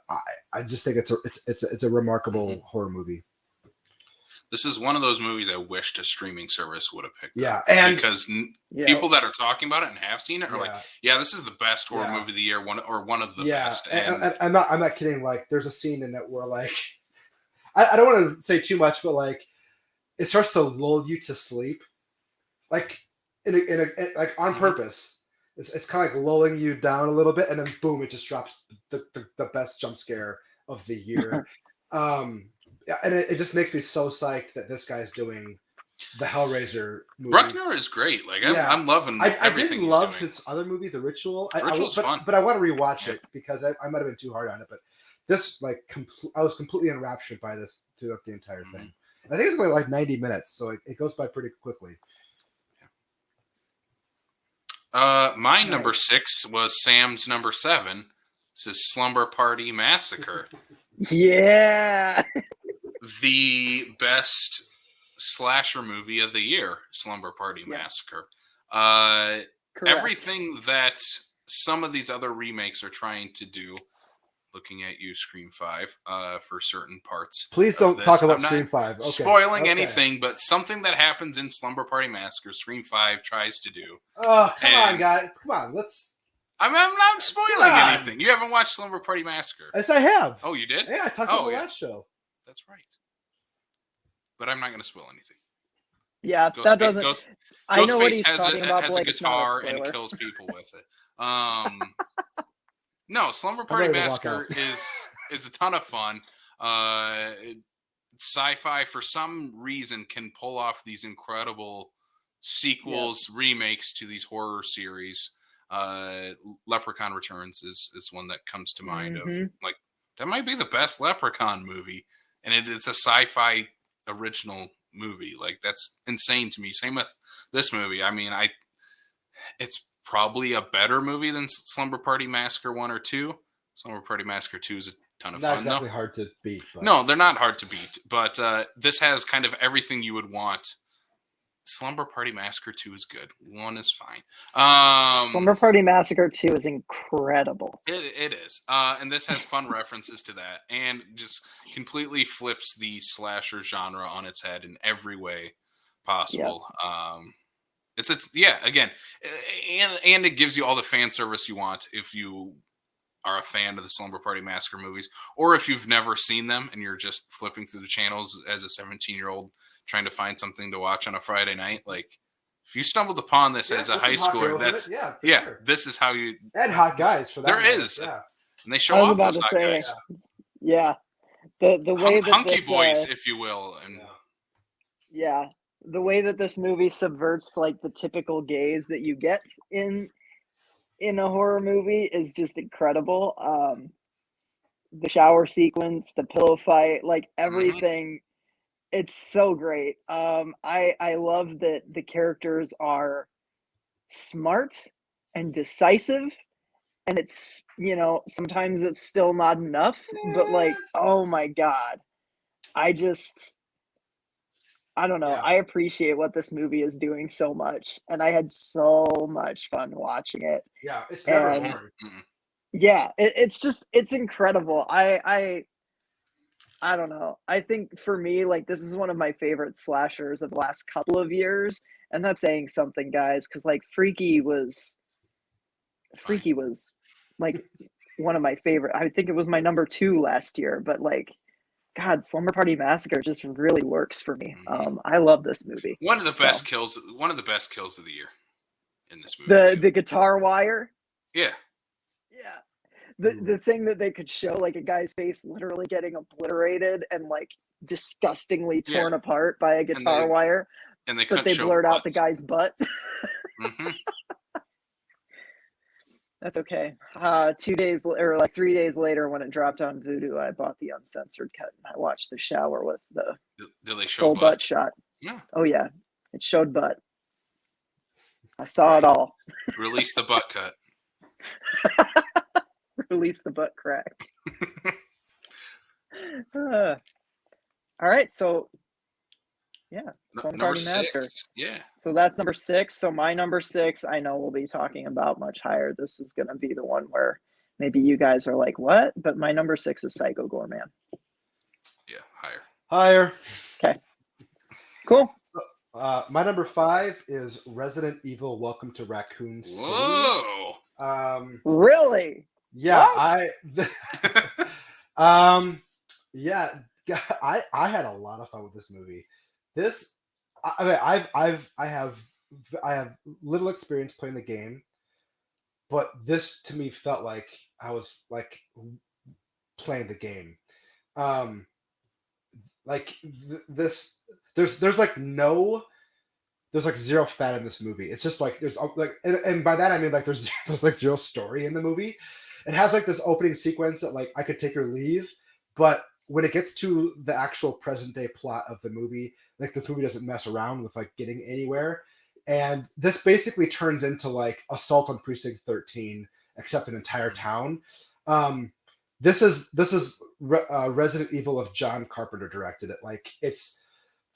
just think it's a remarkable horror movie. This is one of those movies I wish a streaming service would have picked up. And because people that are talking about it and have seen it are like, this is the best horror movie of the year, one of the best. And I'm not kidding. Like, there's a scene in it where, like, I don't want to say too much, but like, it starts to lull you to sleep, like like on purpose. It's kind of like lulling you down a little bit, and then boom, it just drops the best jump scare of the year. And it just makes me so psyched that this guy's doing the Hellraiser movie. Bruckner is great. Like, I'm loving everything he's doing. I didn't love his other movie, The Ritual. The Ritual's fun. But I want to rewatch it because I might have been too hard on it. But this, like, I was completely enraptured by this throughout the entire thing. And I think it's only like 90 minutes, so it goes by pretty quickly. My number 6 was Sam's number 7. This is Slumber Party Massacre. Yeah. The best slasher movie of the year, Slumber Party Massacre. Everything that some of these other remakes are trying to do, looking at you, Scream 5, for certain parts. Please don't talk about Scream 5. Okay. Spoiling anything, but something that happens in Slumber Party Massacre, Scream 5 tries to do. Oh, come on, guys. Come on, let's... I'm not spoiling anything. You haven't watched Slumber Party Massacre. Yes, I have. Oh, you did? Yeah, I talked about the last show. That's right. But I'm not going to spoil anything. Yeah, that doesn't... I know what he's has talking about, has but, a guitar and kills people with it. No, Slumber Party Massacre is a ton of fun. Sci-fi, for some reason, can pull off these incredible sequels, remakes to these horror series. Leprechaun Returns is one that comes to mind. Of like, that might be the best Leprechaun movie, and it's a sci-fi original movie. Like, that's insane to me. Same with this movie. I mean, it's probably a better movie than Slumber Party Massacre 1 or 2. Slumber Party Massacre 2 is a ton of fun. Not exactly hard to beat. But... No, they're not hard to beat, but this has kind of everything you would want. Slumber Party Massacre 2 is good. 1 is fine. Slumber Party Massacre 2 is incredible. It is. And this has fun references to that, and just completely flips the slasher genre on its head in every way possible. Yep. Again, and it gives you all the fan service you want if you are a fan of the Slumber Party Massacre movies, or if you've never seen them and you're just flipping through the channels as a 17-year-old trying to find something to watch on a Friday night. Like, if you stumbled upon this as a high schooler, that's sure. This is how you... And hot guys for that. There is. Yeah. And they show off those hot guys. Yeah. The way that hunky boys, if you will. And the way that this movie subverts like the typical gaze that you get in a horror movie is just incredible. The shower sequence, the pillow fight, like everything, it's so great. I love that the characters are smart and decisive, and it's, sometimes it's still not enough, but like, oh my God, I don't know. Yeah. I appreciate what this movie is doing so much, and I had so much fun watching it. Yeah, it's never hard. Yeah, it's incredible. I don't know. I think for me, like, this is one of my favorite slashers of the last couple of years, and that's saying something, guys, because like Freaky was like one of my favorite. I think it was my number 2 last year, but like, God, Slumber Party Massacre just really works for me. I love this movie. One of the best kills of the year in this movie. The guitar wire. Yeah. Yeah. The thing that they could show, like, a guy's face literally getting obliterated and like disgustingly torn apart by a guitar wire. And they blurred out the guy's butt. That's okay. 2 days or like 3 days later, when it dropped on Vudu, I bought the uncensored cut and I watched the shower with the full butt shot. Yeah. Oh yeah, it showed butt. I saw it all. Release the butt cut. Release the butt crack. All right, so yeah, Slumber Party Massacre. Yeah. So that's number 6. So my number 6, I know we'll be talking about much higher. This is going to be the one where maybe you guys are like, what? But my number 6 is Psycho Goreman. Yeah, higher. Okay. Cool. My number 5 is Resident Evil: Welcome to Raccoon City. Whoa. Really? Yeah, I had a lot of fun with this movie. I have little experience playing the game, but this to me felt like I was like playing the game. There's like zero fat in this movie. It's just like there's like, and by that I mean like there's like zero story in the movie. It has like this opening sequence that like I could take or leave, but when it gets to the actual present day plot of the movie, like this movie doesn't mess around with like getting anywhere. And this basically turns into like Assault on Precinct 13, except an entire town. This is Resident Evil if John Carpenter directed it. Like it's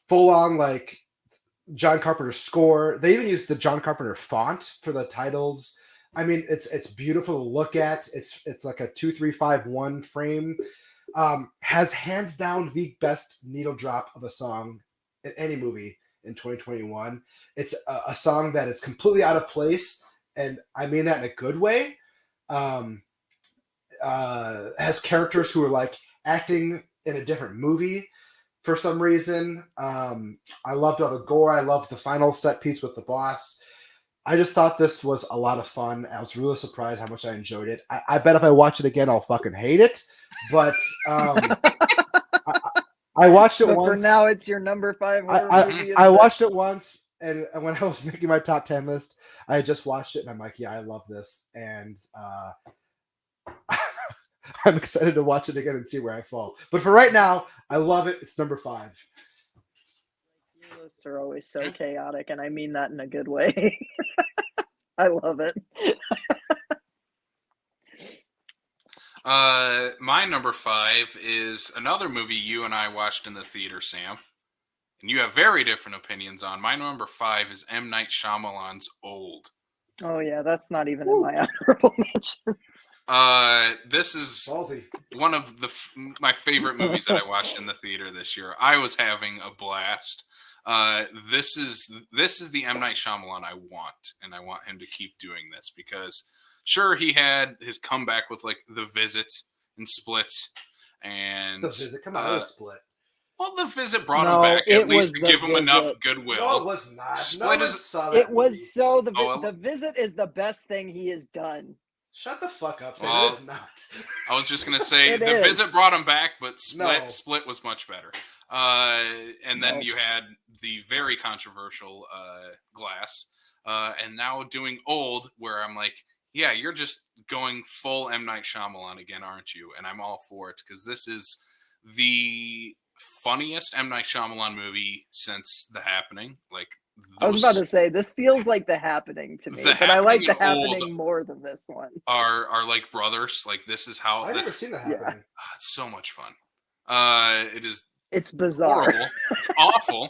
full on like John Carpenter score. They even used the John Carpenter font for the titles. I mean, it's beautiful to look at. It's like a 2-3-5-1 frame. Has hands down the best needle drop of a song in any movie in 2021. It's a song that it's completely out of place, and I mean that in a good way. Has characters who are like acting in a different movie for some reason. I loved all the gore. I loved the final set piece with the boss. I just thought this was a lot of fun. I was really surprised how much I enjoyed it. I bet if I watch it again, I'll fucking hate it. But I watched it once. For now, it's your number 5 horror movie. I watched it once, and when I was making my top 10 list, I just watched it, and I'm like, yeah, I love this. And I'm excited to watch it again and see where I fall. But for right now, I love it. It's number 5. Your lists are always so chaotic, and I mean that in a good way. I love it. My number 5 is another movie you and I watched in the theater, Sam. And you have very different opinions on. My number 5 is M. Night Shyamalan's Old. Oh yeah, that's not even in my honorable mentions. This is Ballsy. one of my favorite movies that I watched in the theater this year. I was having a blast. This is the M. Night Shyamalan I want, and I want him to keep doing this because sure, he had his comeback with like The Visit and Split, and The Visit, come on, it was Split. Well, The Visit brought him back at least to give him enough goodwill. No, it was not. Split no, is. It was so the Visit is the best thing he has done. Shut the fuck up, Sam. Well, it is not. I was just gonna say The Visit brought him back, but Split was much better. And then you had the very controversial Glass, and now doing Old, where I'm like, yeah, you're just going full M. Night Shyamalan again, aren't you? And I'm all for it because this is the funniest M. Night Shyamalan movie since The Happening. Like I was about to say, this feels like The Happening to me, but I like The Happening more than this one. Are like brothers. Like this is how I've never seen The Happening. Yeah. It's so much fun. It's bizarre. Horrible. It's awful.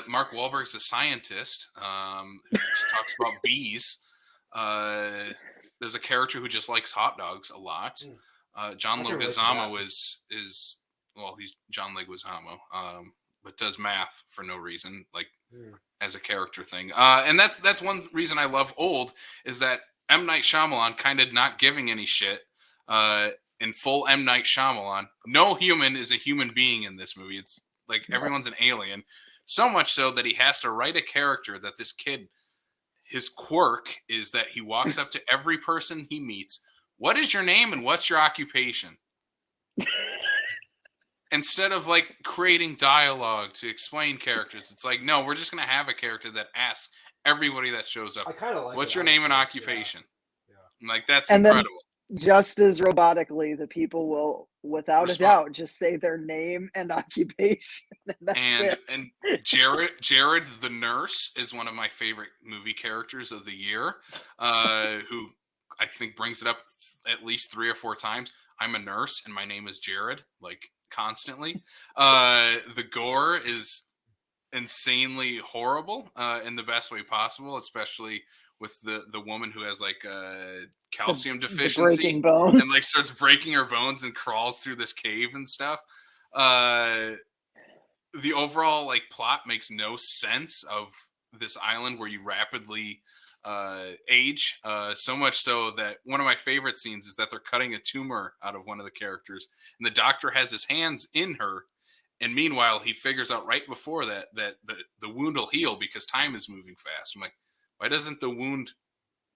Mark Wahlberg's a scientist who just talks about bees. There's a character who just likes hot dogs a lot. John Leguizamo is he's John Leguizamo, but does math for no reason, like as a character thing. And that's one reason I love Old is that M. Night Shyamalan kind of not giving any shit. In full M. Night Shyamalan, no human is a human being in this movie. It's like everyone's an alien. So much so that he has to write a character that this kid, his quirk is that he walks up to every person he meets. What is your name and what's your occupation? Instead of like creating dialogue to explain characters, it's like, no, we're just going to have a character that asks everybody that shows up, I kind of like what's your name and occupation? Yeah. Like, that's and incredible. Then, just as robotically, the people will, without a doubt, just say their name and occupation. And Jared the nurse is one of my favorite movie characters of the year, who I think brings it up at least 3 or 4 times. I'm a nurse and my name is Jared, like constantly. The gore is insanely horrible in the best way possible, especially with the woman who has like a calcium deficiency and like starts breaking her bones and crawls through this cave and stuff. The overall like plot makes no sense of this island where you rapidly age, so much so that one of my favorite scenes is that they're cutting a tumor out of one of the characters and the doctor has his hands in her, and meanwhile he figures out right before that the wound will heal because time is moving fast. I'm like, why doesn't the wound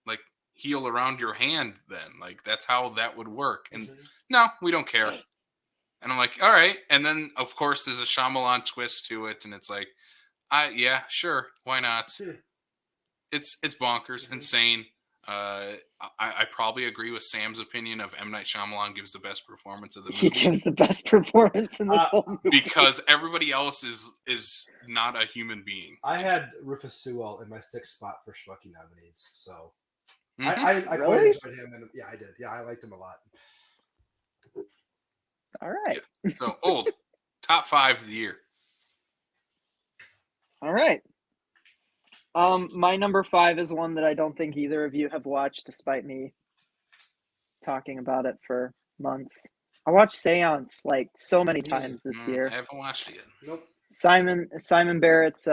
like heal around your hand then? Like that's how that would work. And no, we don't care. And I'm like, all right. And then of course there's a Shyamalan twist to it, and it's like, yeah, sure, why not? It's bonkers, insane. I probably agree with Sam's opinion of M. Night Shyamalan gives the best performance of the movie. He gives the best performance in this whole movie. Because everybody else is not a human being. I had Rufus Sewell in my 6th spot for Schmucky nominees, so Mm-hmm. I Really? quite enjoyed him, and yeah, I did. Yeah, I liked him a lot. All right. Yeah. So Old, top 5 of the year. All right. My number 5 is one that I don't think either of you have watched, despite me talking about it for months. I watched Seance like so many times this year. I haven't watched it yet. Nope. Simon Barrett's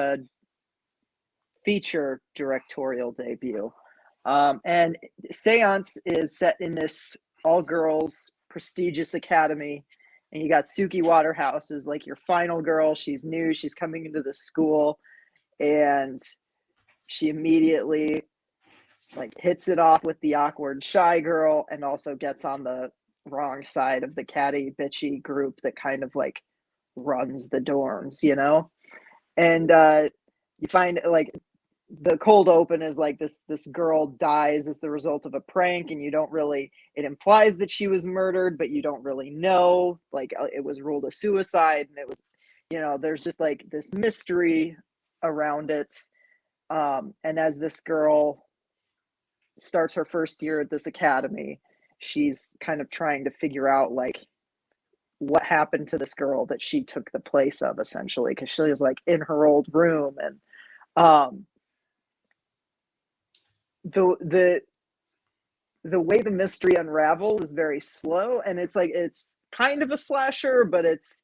feature directorial debut. And Seance is set in this all-girls prestigious academy, and you got Suki Waterhouse as like your final girl. She's new. She's coming into the school, and she immediately like hits it off with the awkward shy girl, and also gets on the wrong side of the catty bitchy group that kind of like runs the dorms, you know. And you find like the cold open is like this girl dies as the result of a prank, and you don't really, it implies that she was murdered, but you don't really know, like it was ruled a suicide, and it was, you know, there's just like this mystery around it. And as this girl starts her first year at this academy, she's kind of trying to figure out like what happened to this girl that she took the place of, essentially, because she was like in her old room. And the way the mystery unravels is very slow, and it's like it's kind of a slasher, but it's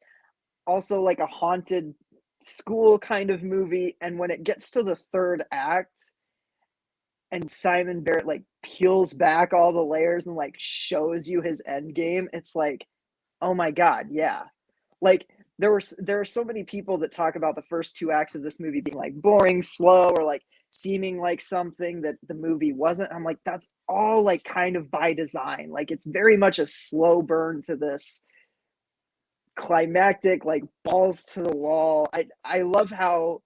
also like a haunted school kind of movie. And when it gets to the third act and Simon Barrett like peels back all the layers and like shows you his end game, it's like, oh my god, yeah. Like there are so many people that talk about the first 2 acts of this movie being like boring, slow, or like seeming like something that the movie wasn't. I'm like, that's all like kind of by design. Like it's very much a slow burn to this climactic, like balls to the wall. I love how,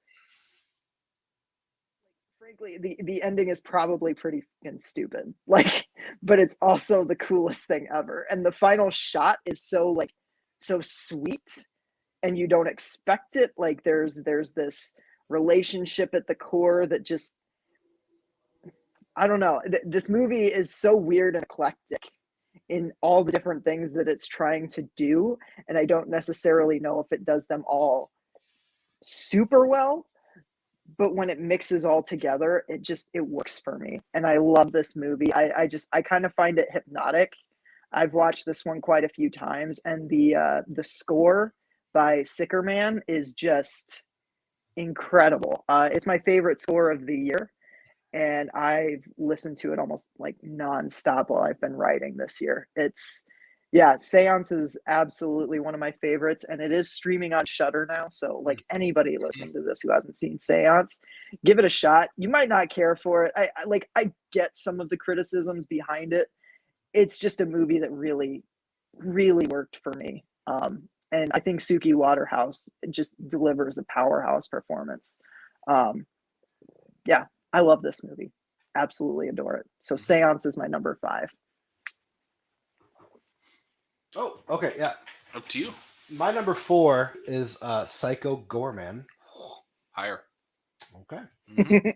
frankly, the ending is probably pretty fucking stupid, like, but it's also the coolest thing ever. And the final shot is so like so sweet, and you don't expect it. Like there's this relationship at the core that just, I don't know. This movie is so weird and eclectic in all the different things that it's trying to do, and I don't necessarily know if it does them all super well, but when it mixes all together, it works for me. And I love this movie. I kind of find it hypnotic. I've watched this one quite a few times, and the score by Sicker Man is just incredible. It's my favorite score of the year, and I've listened to it almost like nonstop while I've been writing this year. Yeah, Seance is absolutely one of my favorites, and it is streaming on Shudder now. So, like anybody listening to this who hasn't seen Seance, give it a shot. You might not care for it. I get some of the criticisms behind it. It's just a movie that really, really worked for me. And I think Suki Waterhouse just delivers a powerhouse performance. Yeah, I love this movie. Absolutely adore it. So Seance is my number 5. Oh, okay, yeah. Up to you. My number 4 is Psycho Gorman. Higher. Okay. Mm-hmm.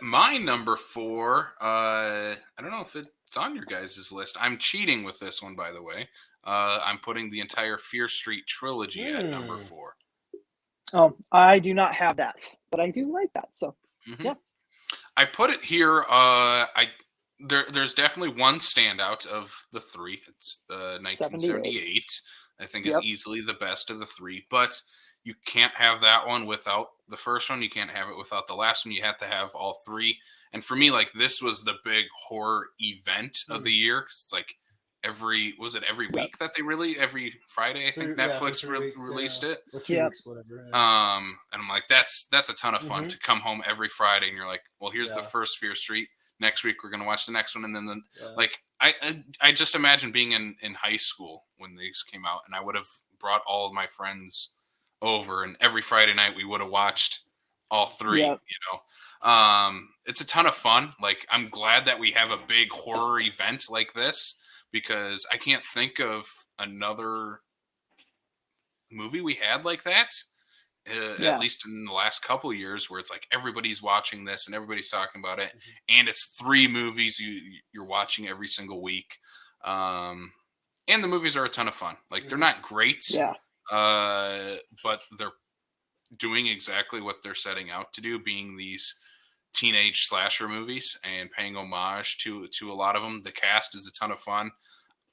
My number 4, I don't know if it's on your guys' list. I'm cheating with this one, by the way. I'm putting the entire Fear Street trilogy at number 4. Oh, I do not have that, but I do like that. So, yeah. I put it here. There's definitely one standout of the 3. It's the 1978. I think is easily the best of the 3, but you can't have that one without the first one. You can't have it without the last one. You have to have all 3. And for me, like, this was the big horror event of the year, because it's like every week that they every Friday, I think Netflix released it. Whatever. And I'm like, that's a ton of fun to come home every Friday, and you're like, well, here's the first Fear Street. Next week we're gonna watch the next one, and then like I just imagine being in high school when these came out, and I would have brought all of my friends over, and every Friday night we would have watched all 3. You know, it's a ton of fun. Like, I'm glad that we have a big horror event like this, because I can't think of another movie we had like that. At least in the last couple of years, where it's like everybody's watching this and everybody's talking about it, and it's 3 movies you're watching every single week, and the movies are a ton of fun. Like, they're not great, but doing exactly what they're setting out to do, being these teenage slasher movies and paying homage to a lot of them. The cast is a ton of fun.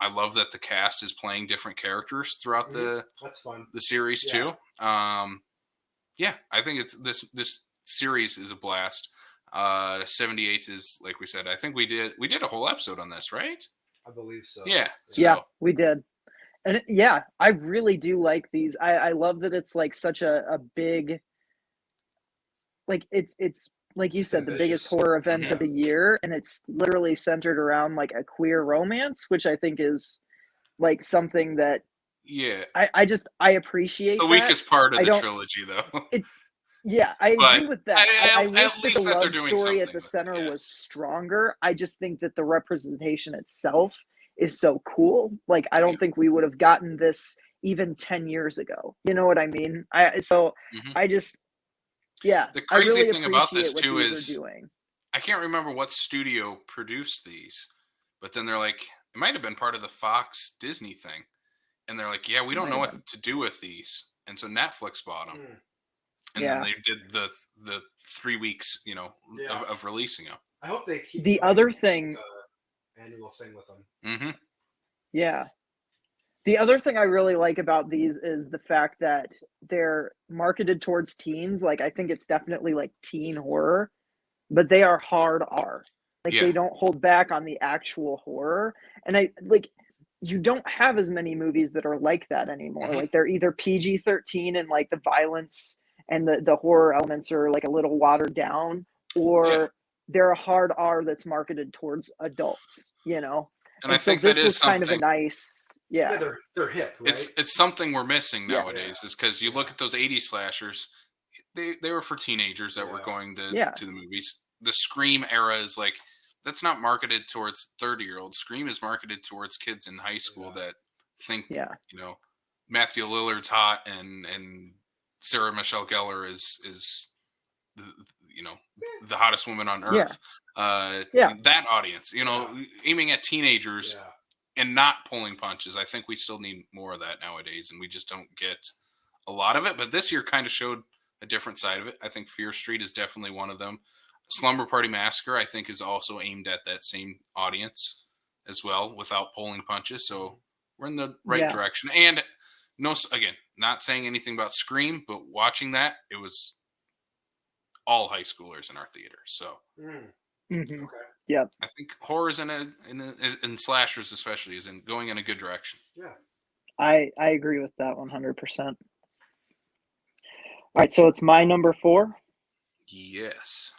I love that the cast is playing different characters throughout That's fun. the series too. Yeah, I think it's this series is a blast. 78 is, like we said, I think we did a whole episode on this, right? I believe so. Yeah. Yeah, we did. And yeah, I really do like these. I love that it's like such a big, like it's like you said, the biggest horror event of the year, and it's literally centered around like a queer romance, which I think is like something that I appreciate. It's the weakest part of the trilogy, though. I agree with that. I wish that the love story at the center was stronger. I just think that the representation itself is so cool. Like, I don't think we would have gotten this even 10 years ago. You know what I mean? The crazy thing about this too is I can't remember what studio produced these, but then they're like, it might have been part of the Fox Disney thing. And they're like, yeah, we don't know what to do with these. And so Netflix bought them. And then they did the 3 weeks, of releasing them. I hope they keep the other thing annual thing with them. Mm-hmm. Yeah. The other thing I really like about these is the fact that they're marketed towards teens. Like, I think it's definitely like teen horror, but they are hard R. Like, they don't hold back on the actual horror. And you don't have as many movies that are like that anymore. Like, they're either PG-13 and like the violence and the horror elements are like a little watered down, or they're a hard R that's marketed towards adults, And I think this was kind of a nice, they're hip. Right? It's something we're missing nowadays, is because you look at those 80s slashers, they were for teenagers that were going to the movies. The Scream era is like, that's not marketed towards 30-year-olds. Scream is marketed towards kids in high school that think, Matthew Lillard's hot and Sarah Michelle Gellar is the hottest woman on earth. That audience, aiming at teenagers and not pulling punches. I think we still need more of that nowadays, and we just don't get a lot of it. But this year kind of showed a different side of it. I think Fear Street is definitely one of them. Slumber Party Massacre, I think, is also aimed at that same audience as well, without pulling punches. So we're in the right direction. And not saying anything about Scream, but watching that, it was all high schoolers in our theater. So okay. Yeah, I think horror is in slashers especially is going in a good direction. Yeah, I agree with that 100%. All right, so it's my number 4. Yes.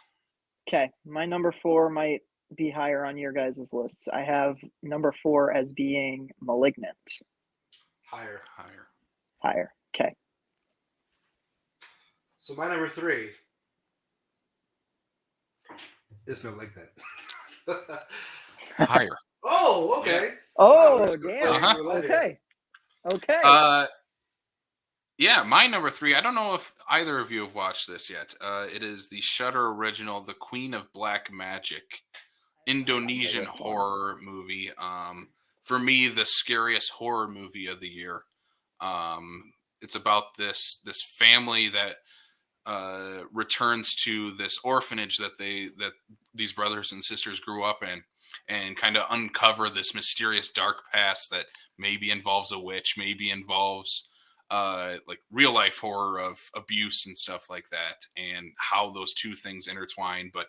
Okay, my number 4 might be higher on your guys' lists. I have number 4 as being Malignant. Higher. Okay. So my number 3 is Malignant. Higher. Oh, okay. Yeah. Oh, damn. Okay. Yeah, my number 3. I don't know if either of you have watched this yet. It is the Shudder original, The Queen of Black Magic, Indonesian horror movie. For me, the scariest horror movie of the year. It's about this family that returns to this orphanage that these brothers and sisters grew up in, and kind of uncover this mysterious dark past that maybe involves a witch, maybe involves like real life horror of abuse and stuff like that, and how those two things intertwine. But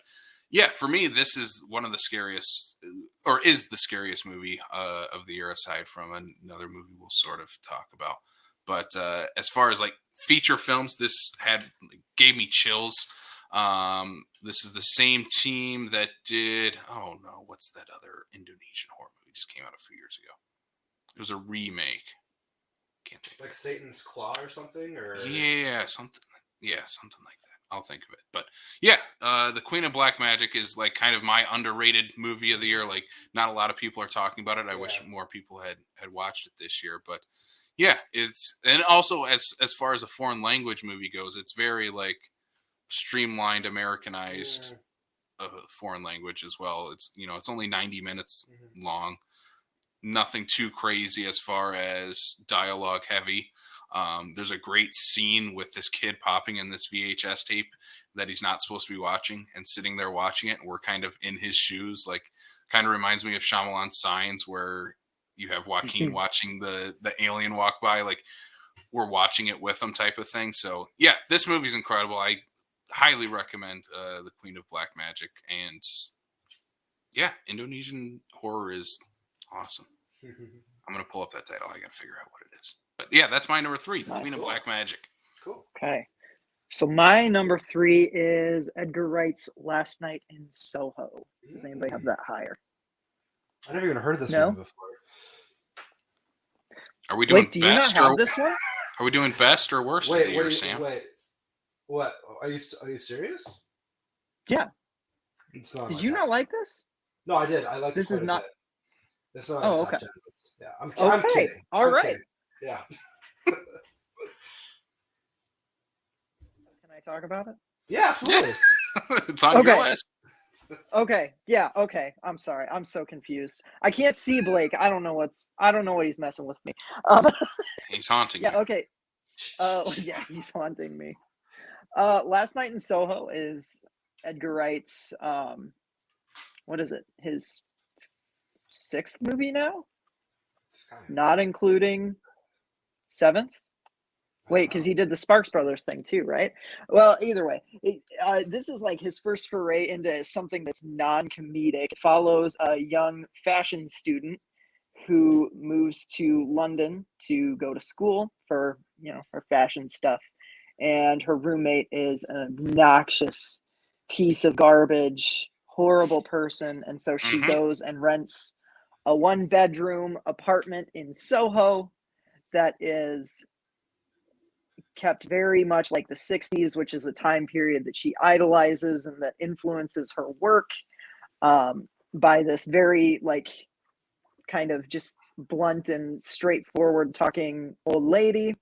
yeah, for me, this is one of the scariest, or is the scariest movie of the year, aside from another movie we'll sort of talk about. But as far as like feature films, this gave me chills. This is the same team that did, what's that other Indonesian horror movie just came out a few years ago? It was a remake. Can't think. Like Satan's Claw or something, or something like that. I'll think of it. But yeah, The Queen of Black Magic is like kind of my underrated movie of the year. Like, not a lot of people are talking about it. I wish more people had watched it this year. But yeah, and also as far as a foreign language movie goes, it's very like streamlined, Americanized foreign language as well. It's it's only 90 minutes long. Nothing too crazy as far as dialogue heavy. There's a great scene with this kid popping in this VHS tape that he's not supposed to be watching and sitting there watching it. And we're kind of in his shoes. Like, kind of reminds me of Shyamalan's Signs, where you have Joaquin watching the alien walk by. Like, we're watching it with him type of thing. So yeah, this movie's incredible. I highly recommend The Queen of Black Magic. And yeah, Indonesian horror is awesome. I'm going to pull up that title. I got to figure out what it is. But yeah, that's my number 3, The Queen of Black Magic. Cool. Okay. So my number 3 is Edgar Wright's Last Night in Soho. Does anybody have that higher? I never even heard of this one before. Are we doing do you not have this one? Are we doing best or worst of the year, Sam? Wait, what? Are you serious? Yeah. Did you not like this? No, I did. I like this. Is not. This is not. Oh, okay. Yeah, I'm okay. kidding. All right. Kidding. Yeah. Can I talk about it? Yeah, absolutely. It's on your list. Okay. Yeah. Okay. I'm sorry. I'm so confused. I can't see Blake. I don't know what he's messing with me. He's haunting. Yeah. Okay. Yeah, he's haunting me. Last Night in Soho is Edgar Wright's. What is it? His 6th movie now? Not including 7th. Wait, because he did the Sparks Brothers thing too, right? Well, either way, this is like his first foray into something that's non-comedic. It follows a young fashion student who moves to London to go to school for fashion stuff, and her roommate is an obnoxious piece of garbage, horrible person, and so she goes and rents a 1-bedroom apartment in Soho that is kept very much like the 60s, which is a time period that she idolizes and that influences her work, by this very kind of just blunt and straightforward talking old lady.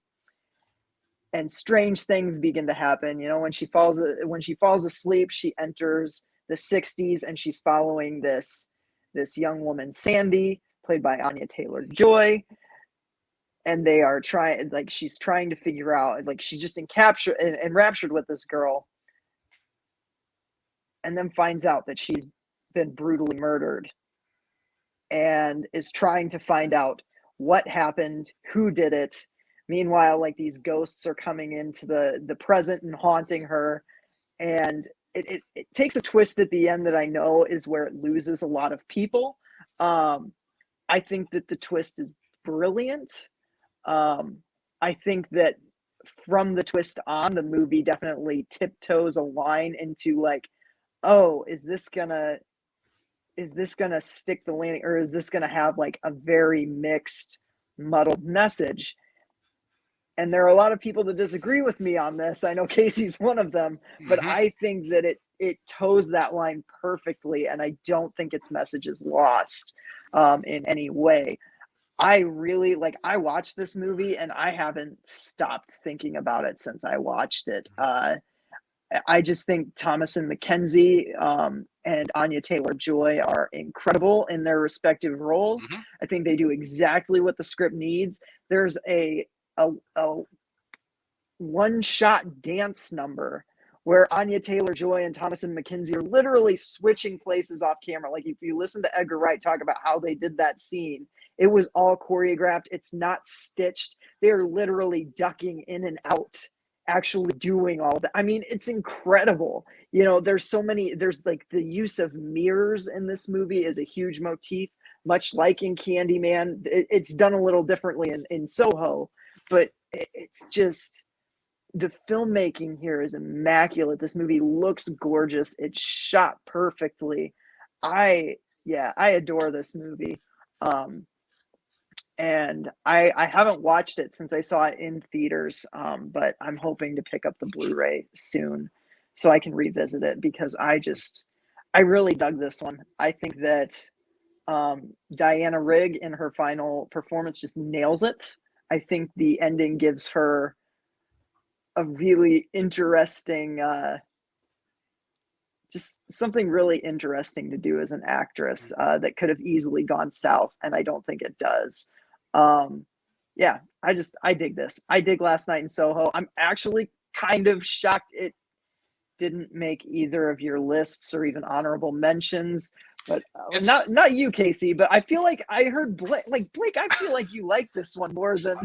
And strange things begin to happen. When she falls asleep, she enters the 60s, and she's following this young woman, Sandy, played by Anya Taylor-Joy. And they are she's trying to figure out, she's just enraptured with this girl, and then finds out that she's been brutally murdered, and is trying to find out what happened, who did it. Meanwhile, these ghosts are coming into the present and haunting her, and it takes a twist at the end that I know is where it loses a lot of people. I think that the twist is brilliant. I think that from the twist on, the movie definitely tiptoes a line into is this gonna stick the landing, or is this gonna have a very mixed, muddled message? And there are a lot of people that disagree with me on this. I know Casey's one of them, but I think that it toes that line perfectly, and I don't think its message is lost in any way. I really I watched this movie, and I haven't stopped thinking about it since I watched it. I just think Thomasin McKenzie and Anya Taylor-Joy are incredible in their respective roles. I think they do exactly what the script needs. There's a one-shot dance number where Anya Taylor-Joy and Thomasin McKenzie are literally switching places off camera. If you listen to Edgar Wright talk about how they did that scene, it was all choreographed. It's not stitched. They're literally ducking in and out, actually doing all that. I mean, it's incredible. There's the use of mirrors in this movie is a huge motif, much like in Candyman. It's done a little differently in Soho, but it's just, the filmmaking here is immaculate. This movie looks gorgeous. It's shot perfectly. I adore this movie. And I haven't watched it since I saw it in theaters, but I'm hoping to pick up the Blu-ray soon so I can revisit it, because I really dug this one. I think that Diana Rigg in her final performance just nails it. I think the ending gives her a really interesting, just something really interesting to do as an actress that could have easily gone south, and I don't think it does. yeah, I dig this. I dig Last Night in Soho. I'm actually kind of shocked it didn't make either of your lists or even honorable mentions. But not you, Casey. But I feel like I heard Blake. Like Blake, I feel like you like this one more than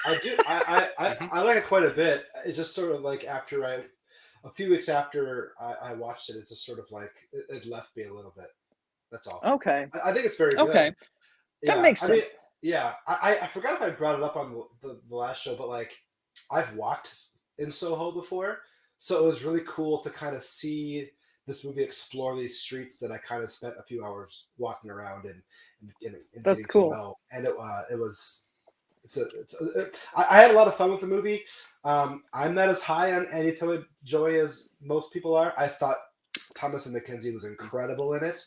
I do. I like it quite a bit. It's just sort of like after a few weeks after I watched it, it's just sort of like it left me a little bit. That's all. okay. I think it's very good. Okay, that makes sense. I mean, yeah, I forgot if I brought it up on the last show, but like I've walked in Soho before, so it was really cool to kind of see this movie explore these streets that I kind of spent a few hours walking around and That's getting cool. to know. And I had a lot of fun with the movie. I'm not as high on Anya Taylor-Joy as most people are. I thought Thomasin McKenzie was incredible in it.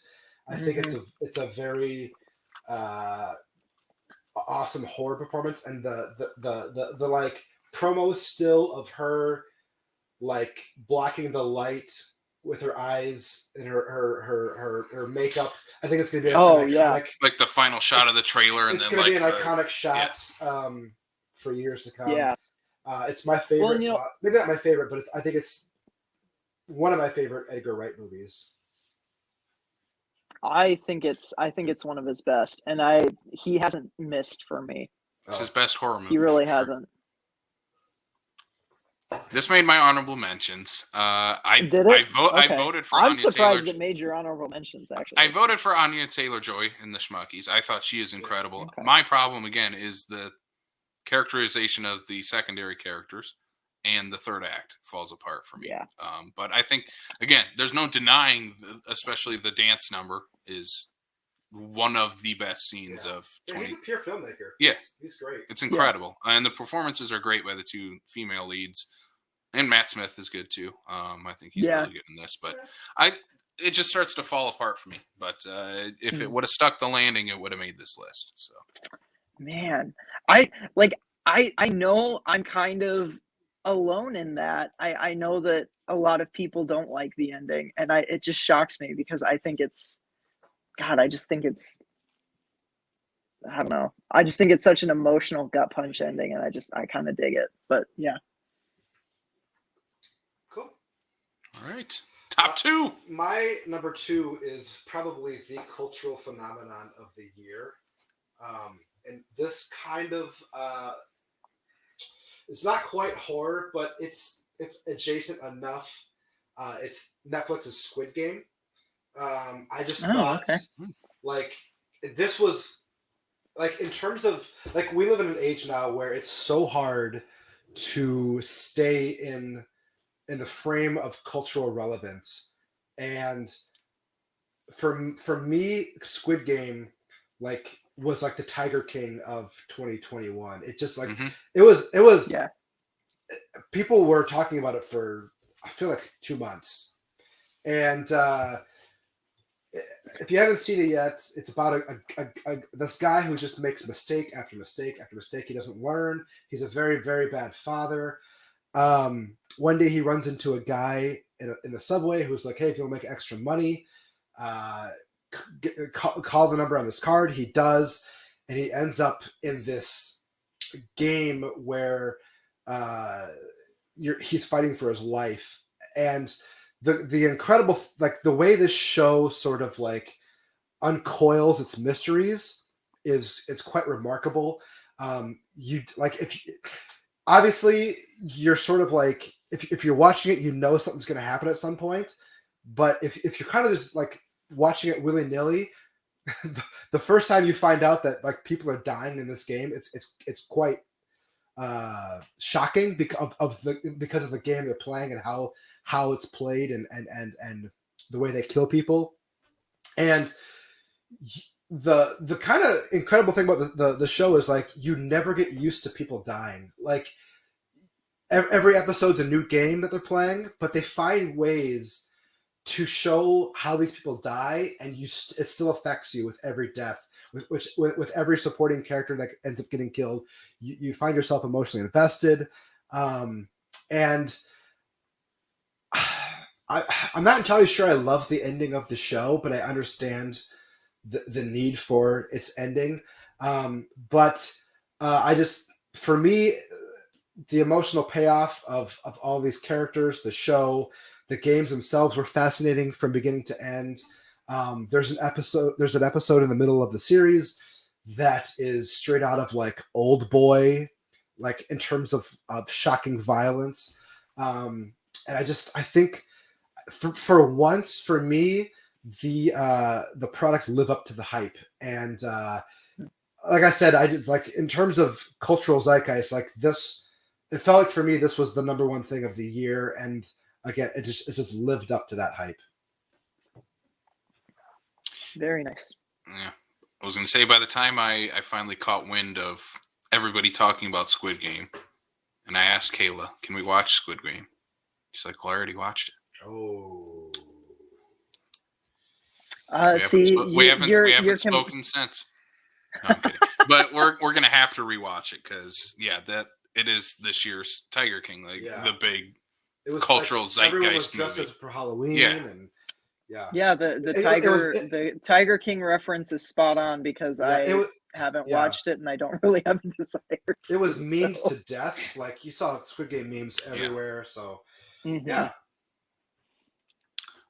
I think it's a very awesome horror performance, and the like promo still of her like blocking the light with her eyes and her makeup. I think it's gonna be an iconic, like the final shot of the trailer, and it's then gonna like be an iconic shot for years to come. Yeah, it's my favorite. Well, maybe not my favorite, but I think it's one of my favorite Edgar Wright movies. I think it's one of his best, and he hasn't missed for me. It's his best horror movie. He really hasn't. This made my honorable mentions. I voted for I'm Anya surprised Taylor. it made your honorable mentions, actually. I voted for Anya Taylor-Joy in the Schmuckies. I thought she is incredible. Okay. My problem, again, is the characterization of the secondary characters, and the third act falls apart for me. Yeah. But I think, again, there's no denying, especially the dance number is one of the best scenes of 20. He's a pure filmmaker. Yeah. He's great. It's incredible. And the performances are great by the two female leads. And Matt Smith is good too. I think he's really good in this. But it just starts to fall apart for me. But if it would have stuck the landing, it would have made this list. So, man, I know I'm kind of alone in that. I know that a lot of people don't like the ending, and it just shocks me because I think it's, God, I just think it's, I don't know. I just think it's such an emotional gut punch ending, and I kind of dig it. But yeah. Cool. All right. Top two. My number two is probably the cultural phenomenon of the year. And this kind of, it's not quite horror, but it's adjacent enough. It's Netflix's Squid Game. I just thought, like, this was, like, in terms of, like, we live in an age now where it's so hard to stay in the frame of cultural relevance. And for me, Squid Game, like, was like the Tiger King of 2021. It just like, it was people were talking about it for, I feel like 2 months. And, if you haven't seen it yet, it's about this guy who just makes mistake after mistake after mistake. He doesn't learn. He's a very, very bad father. One day he runs into a guy in the subway who's like, hey, if you want to make extra money, call the number on this card. He does, and he ends up in this game where he's fighting for his life. And the incredible, like, the way this show sort of like uncoils its mysteries is quite remarkable. You like, obviously you're sort of like, if you're watching it, you know something's going to happen at some point. But if you're kind of just like watching it willy-nilly, the first time you find out that like people are dying in this game, it's quite shocking because of the game they're playing and how it's played and the way they kill people. And the kind of incredible thing about the show is like you never get used to people dying. Like every episode's a new game that they're playing, but they find ways to show how these people die, and it still affects you with every death. With every supporting character that ends up getting killed, you find yourself emotionally invested. And I'm not entirely sure I love the ending of the show, but I understand the need for its ending. But I just for me, the emotional payoff of all these characters, the show, the games themselves were fascinating from beginning to end. There's an episode in the middle of the series that is straight out of like Old Boy, like in terms of shocking violence. And I think for once, for me, the product lived up to the hype. And like I said, I did, like, in terms of cultural zeitgeist, like this, it felt like for me this was the number one thing of the year. And again, it just lived up to that hype. Very nice. Yeah, I was going to say, by the time I finally caught wind of everybody talking about Squid Game, and I asked Kayla, "Can we watch Squid Game?" She's like, "Well, I already watched it." Oh. We haven't spoken since. No, I'm kidding. But we're gonna have to rewatch it because that it is this year's Tiger King, the big cultural zeitgeist movie for Halloween. Yeah. And the Tiger King reference is spot on because I haven't watched it and I don't really have a desire to. It was memed to death. Like, you saw Squid Game memes everywhere. So yeah.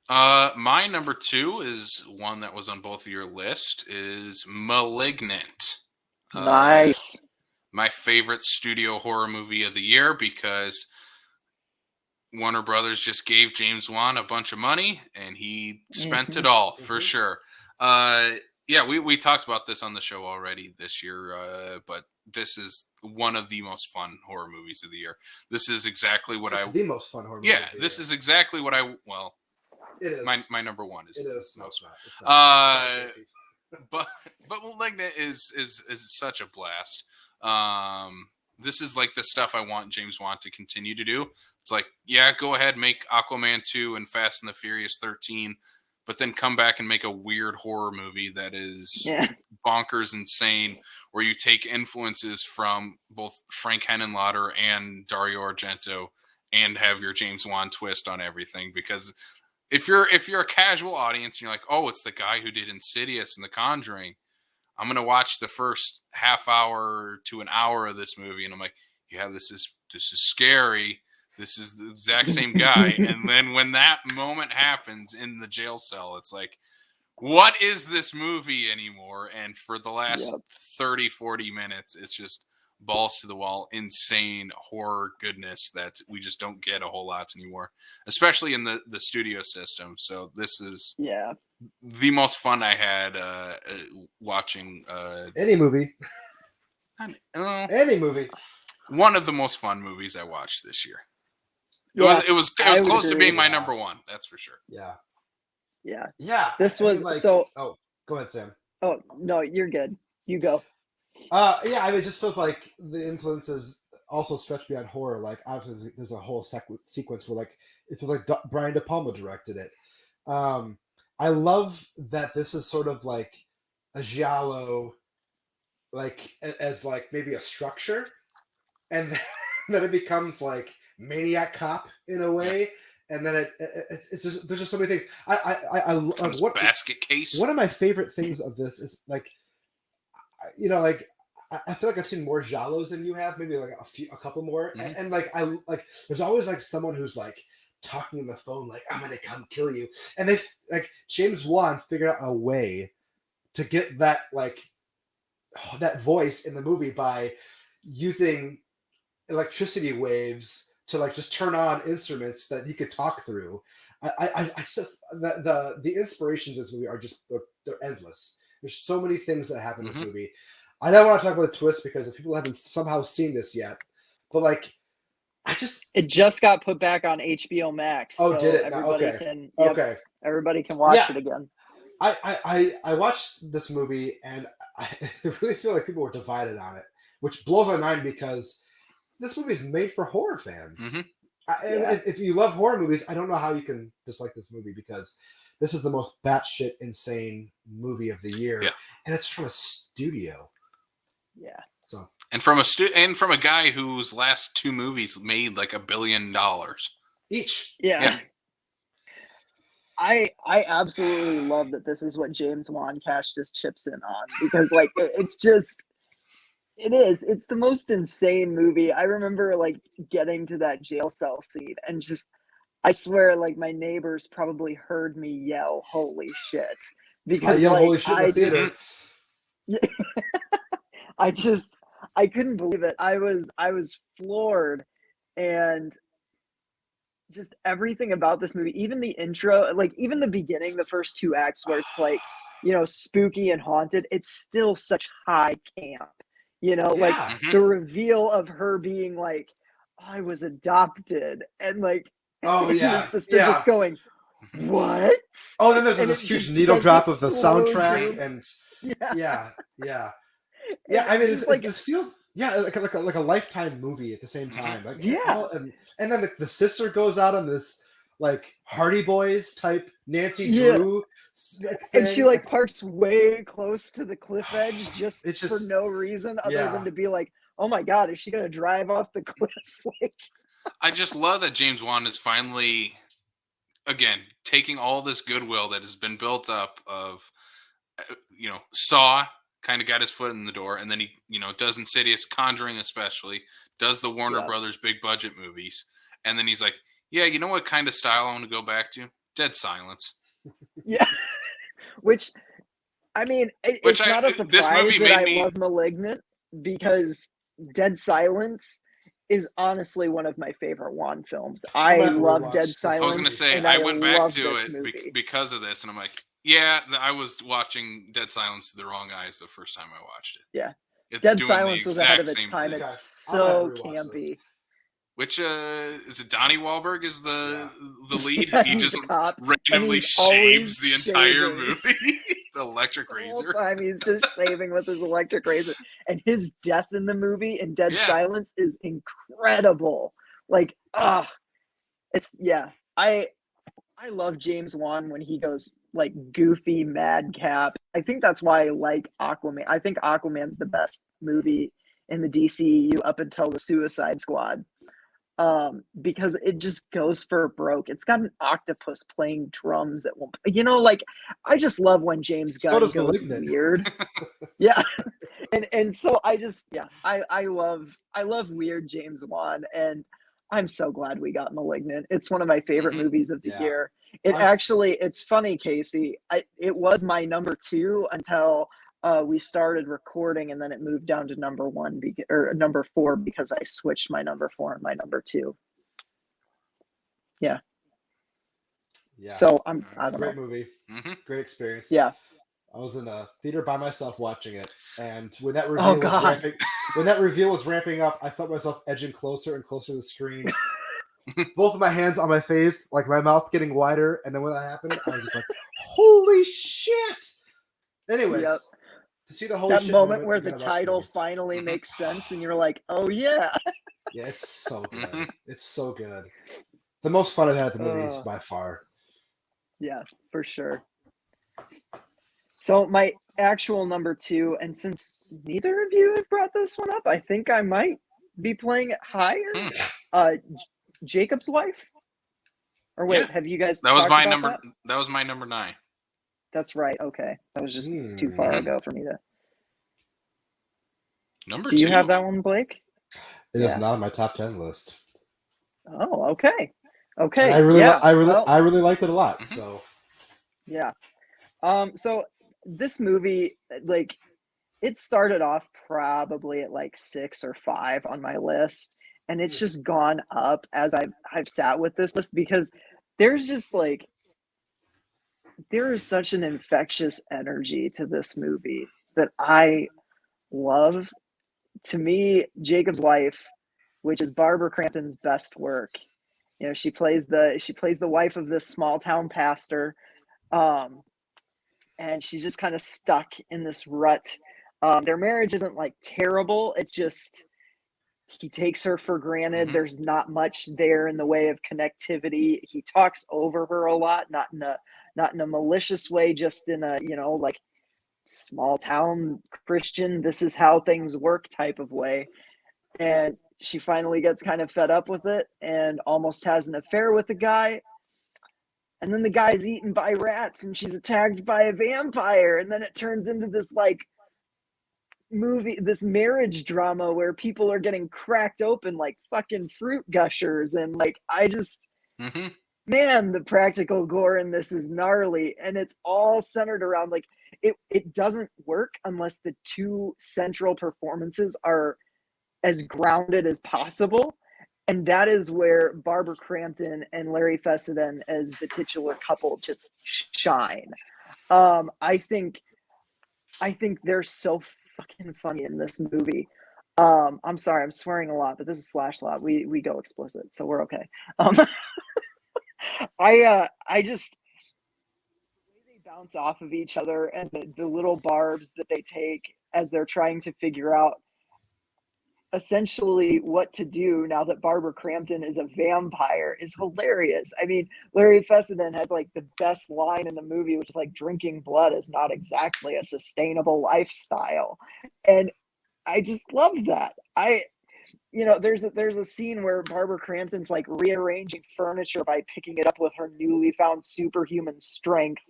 My number 2 is one that was on both of your list, is Malignant. Nice. My favorite studio horror movie of the year, because Warner Brothers just gave James Wan a bunch of money and he spent it all for sure. We talked about this on the show already this year, but this is one of the most fun horror movies of the year. This is exactly what the most fun horror movie. Yeah, this is exactly what it is. My number 1 is. It is. Most no, it's not. But Malignant is such a blast. This is like the stuff I want James Wan to continue to do. It's like, go ahead, make Aquaman 2 and Fast and the Furious 13, but then come back and make a weird horror movie that is bonkers insane, where you take influences from both Frank Henenlotter and Dario Argento and have your James Wan twist on everything. Because if you're a casual audience and you're like, oh, it's the guy who did Insidious and The Conjuring, I'm gonna watch the first half hour to an hour of this movie, and I'm like, this is scary. This is the exact same guy. And then when that moment happens in the jail cell, it's like, what is this movie anymore? And for the last 30, 40 minutes, it's just balls to the wall, insane horror goodness that we just don't get a whole lot anymore, especially in the studio system. So this is the most fun I had watching any movie. Any movie. One of the most fun movies I watched this year. It was close to being my number 1. That's for sure. Yeah. This was Oh, go ahead, Sam. Oh no, you're good. You go. It just feels like the influences also stretch beyond horror. Like, obviously, there's a whole sequence where, like, it feels like Brian De Palma directed it. I love that this is sort of like a giallo, like, as like maybe a structure, and then it becomes like Maniac Cop in a way. And then it's just, there's just so many things. I Basket Case. One of my favorite things of this is, like, like, I feel like I've seen more giallos than you have, maybe like a couple more, and like, there's always like someone who's like talking on the phone, like, I'm gonna come kill you, and they, like, James Wan figured out a way to get that, like, that voice in the movie by using electricity waves to, like, just turn on instruments that he could talk through. I just, the inspirations in this movie are just, they're endless. There's so many things that happen in this movie. I don't want to talk about the twist because if people haven't somehow seen this yet, but, like, it just got put back on HBO Max. Oh, so did it? Everybody Okay. Everybody can watch it again. I watched this movie and I really feel like people were divided on it, which blows my mind because this movie is made for horror fans. If you love horror movies, I don't know how you can dislike this movie, because this is the most batshit insane movie of the year, and it's from a studio. So, and from a guy whose last 2 movies made like $1 billion each. I absolutely love that this is what James Wan cashed his chips in on, because, like, it's just, It is. It's the most insane movie. I remember like getting to that jail cell scene and just I swear like my neighbors probably heard me yell holy shit I because yell like holy shit in the theater. I just I couldn't believe it. I was floored and just everything about this movie, even the intro, like even the beginning, the first two acts where it's like, spooky and haunted, it's still such high camp. Like Yeah. the reveal of her being like, I was adopted, and like Oh and the yeah. sister Yeah. just going, what? Oh, then there's And this it huge just needle does drop this of the slow soundtrack, zoom. and Yeah. yeah. And I mean, it's just like, this feels like a lifetime movie at the same time. Like yeah. and then the sister goes out on this like Hardy Boys type Nancy Yeah. Drew And she thing. like parks way close to the cliff edge just It's for just no reason other than to be like, oh my god, is she gonna drive off the cliff? Like, I just love that James Wan is finally, again, taking all this goodwill that has been built up of, Saw kind of got his foot in the door, and then he, does Insidious, Conjuring especially, does the Warner yeah. Brothers big budget movies, and then he's like, yeah, you know what kind of style I want to go back to? Dead Silence. Yeah. Which, I mean, Which it's not a this surprise movie that made I me. love Malignant because Dead Silence is honestly one of my favorite Wan films. I'm I gonna have to love rewatch Dead this I was Silence, gonna say and I I went back love to this it movie. because of this, and I'm like, yeah, I was watching Dead Silence through the wrong eyes the first time I watched it. Yeah. It's Dead doing the Silence was ahead of exact its same time. thing. Okay. It's I'm gonna have so to rewatch this. campy. Which is it? Donnie Wahlberg is the lead. Yeah, He he's just the cop, and randomly he's shaves always the entire shaving. movie. The electric The whole razor. time he's just shaving with his electric razor. And his death in the movie in Dead Yeah. Silence is incredible. Like, it's I love James Wan when he goes like goofy madcap. I think that's why I like Aquaman. I think Aquaman's the best movie in the DCEU up until the Suicide Squad. Because it just goes for broke. It's got an octopus playing drums at one point. Like I just love when James So Gunn does goes Malignant. weird. Yeah. And so I love weird James Wan, and I'm so glad we got Malignant. It's one of my favorite movies of the Yeah. year. It's funny, Casey. It was my number 2 until we started recording, and then it moved down to number 1 or number 4 because I switched my number 4 and my number 2. Yeah. So I don't Great know. movie. Mm-hmm. Great experience. Yeah. I was in a theater by myself watching it, and when that reveal was ramping up, I felt myself edging closer and closer to the screen. Both of my hands on my face, like my mouth getting wider, and then when that happened, I was just like, "Holy shit!" Anyways, Yep. to see the holy That shit moment moment where you the gotta watch title movie. finally makes sense, and you're like, "Oh yeah." Yeah, it's so good. It's so good. The most fun I've had at the movies by far. Yeah, for sure. So my actual number 2, and since neither of you have brought this one up, I think I might be playing it higher. Jacob's Wife. Or wait, have you guys? That was my about number. That? That was my number 9. That's right. Okay, that was just too far ago for me to. Number 2. Do you have that one, Blake? It is not on my top 10 list. Oh, okay. Okay. And I really liked it a lot. So. Yeah. So this movie, like, it started off probably at like 6 or 5 on my list, and it's just gone up as I've sat with this list because there's just like there is such an infectious energy to this movie that I love. To me, Jacob's Wife, which is Barbara Crampton's best work, she plays the wife of this small town pastor, and she's just kind of stuck in this rut. Their marriage isn't like terrible. It's just he takes her for granted. There's not much there in the way of connectivity. He talks over her a lot, not in a malicious way, just in a, like small town Christian, this is how things work type of way. And she finally gets kind of fed up with it and almost has an affair with the guy. And then the guy's eaten by rats and she's attacked by a vampire. And then it turns into this like this marriage drama where people are getting cracked open like fucking fruit gushers, and like I just man, the practical gore in this is gnarly, and it's all centered around like it doesn't work unless the two central performances are as grounded as possible. And that is where Barbara Crampton and Larry Fessenden as the titular couple just shine. I think they're so fucking funny in this movie. I'm sorry, I'm swearing a lot, but this is slash lot. We go explicit, so we're okay. I just the way they bounce off of each other and the little barbs that they take as they're trying to figure out essentially what to do now that Barbara Crampton is a vampire is hilarious. I mean, Larry Fessenden has like the best line in the movie, which is like, drinking blood is not exactly a sustainable lifestyle. And I just love that. There's a scene where Barbara Crampton's like rearranging furniture by picking it up with her newly found superhuman strength,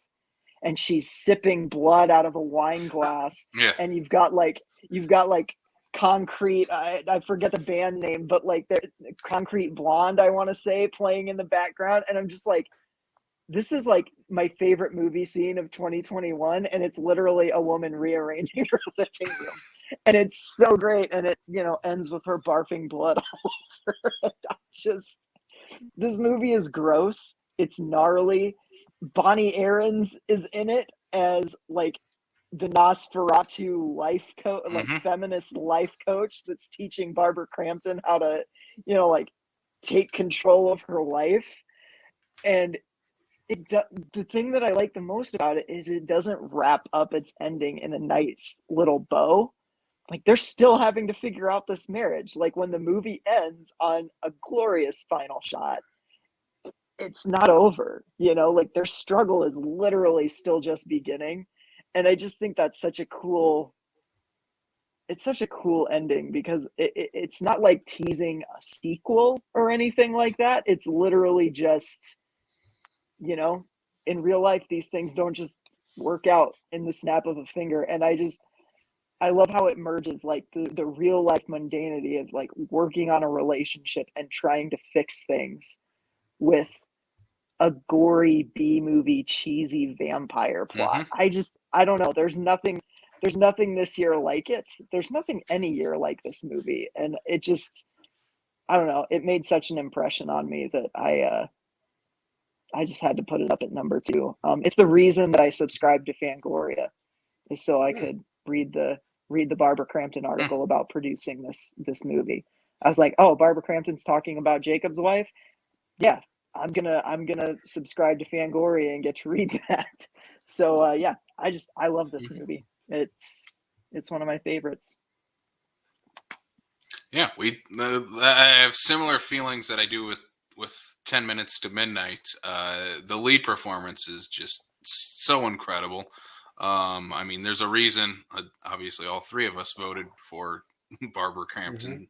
and she's sipping blood out of a wine glass. Yeah. And you've got like Concrete, I forget the band name, but like the Concrete Blonde, I want to say, playing in the background. And I'm just like, this is like my favorite movie scene of 2021, and it's literally a woman rearranging her living room, and it's so great. And it ends with her barfing blood all over. This movie is gross, it's gnarly. Bonnie Aarons is in it as like the Nosferatu life coach, like feminist life coach that's teaching Barbara Crampton how to like take control of her life. And the thing that I like the most about it is it doesn't wrap up its ending in a nice little bow. Like, they're still having to figure out this marriage. Like, when the movie ends on a glorious final shot, it's not over, like their struggle is literally still just beginning. And I just think that's such a cool ending, because it's not like teasing a sequel or anything like that. It's literally just, in real life, these things don't just work out in the snap of a finger. And I love how it merges like the real life mundanity of like working on a relationship and trying to fix things with a gory B-movie cheesy vampire plot. I don't know. There's nothing this year like it. There's nothing any year like this movie. And it just, I don't know. It made such an impression on me that I just had to put it up at number 2. It's the reason that I subscribed to Fangoria, is so I could read the Barbara Crampton article about producing this movie. I was like, oh, Barbara Crampton's talking about Jacob's wife. Yeah, I'm gonna subscribe to Fangoria and get to read that. So I love this movie. It's one of my favorites. Yeah, I have similar feelings that I do with 10 Minutes to Midnight. The lead performance is just so incredible. I mean, there's a reason. Obviously, all three of us voted for Barbara Crampton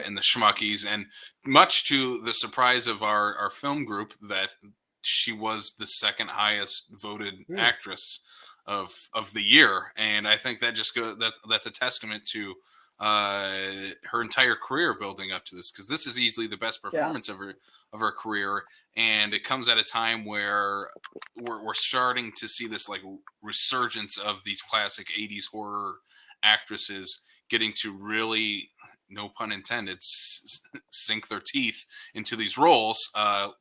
in the Schmuckies, and much to the surprise of our film group, that she was the second highest voted actress of the year. And I think that just that's a testament to her entire career building up to this, because this is easily the best performance of her career, and it comes at a time where we're starting to see this like resurgence of these classic 80s horror actresses getting to really, no pun intended, sink their teeth into these roles,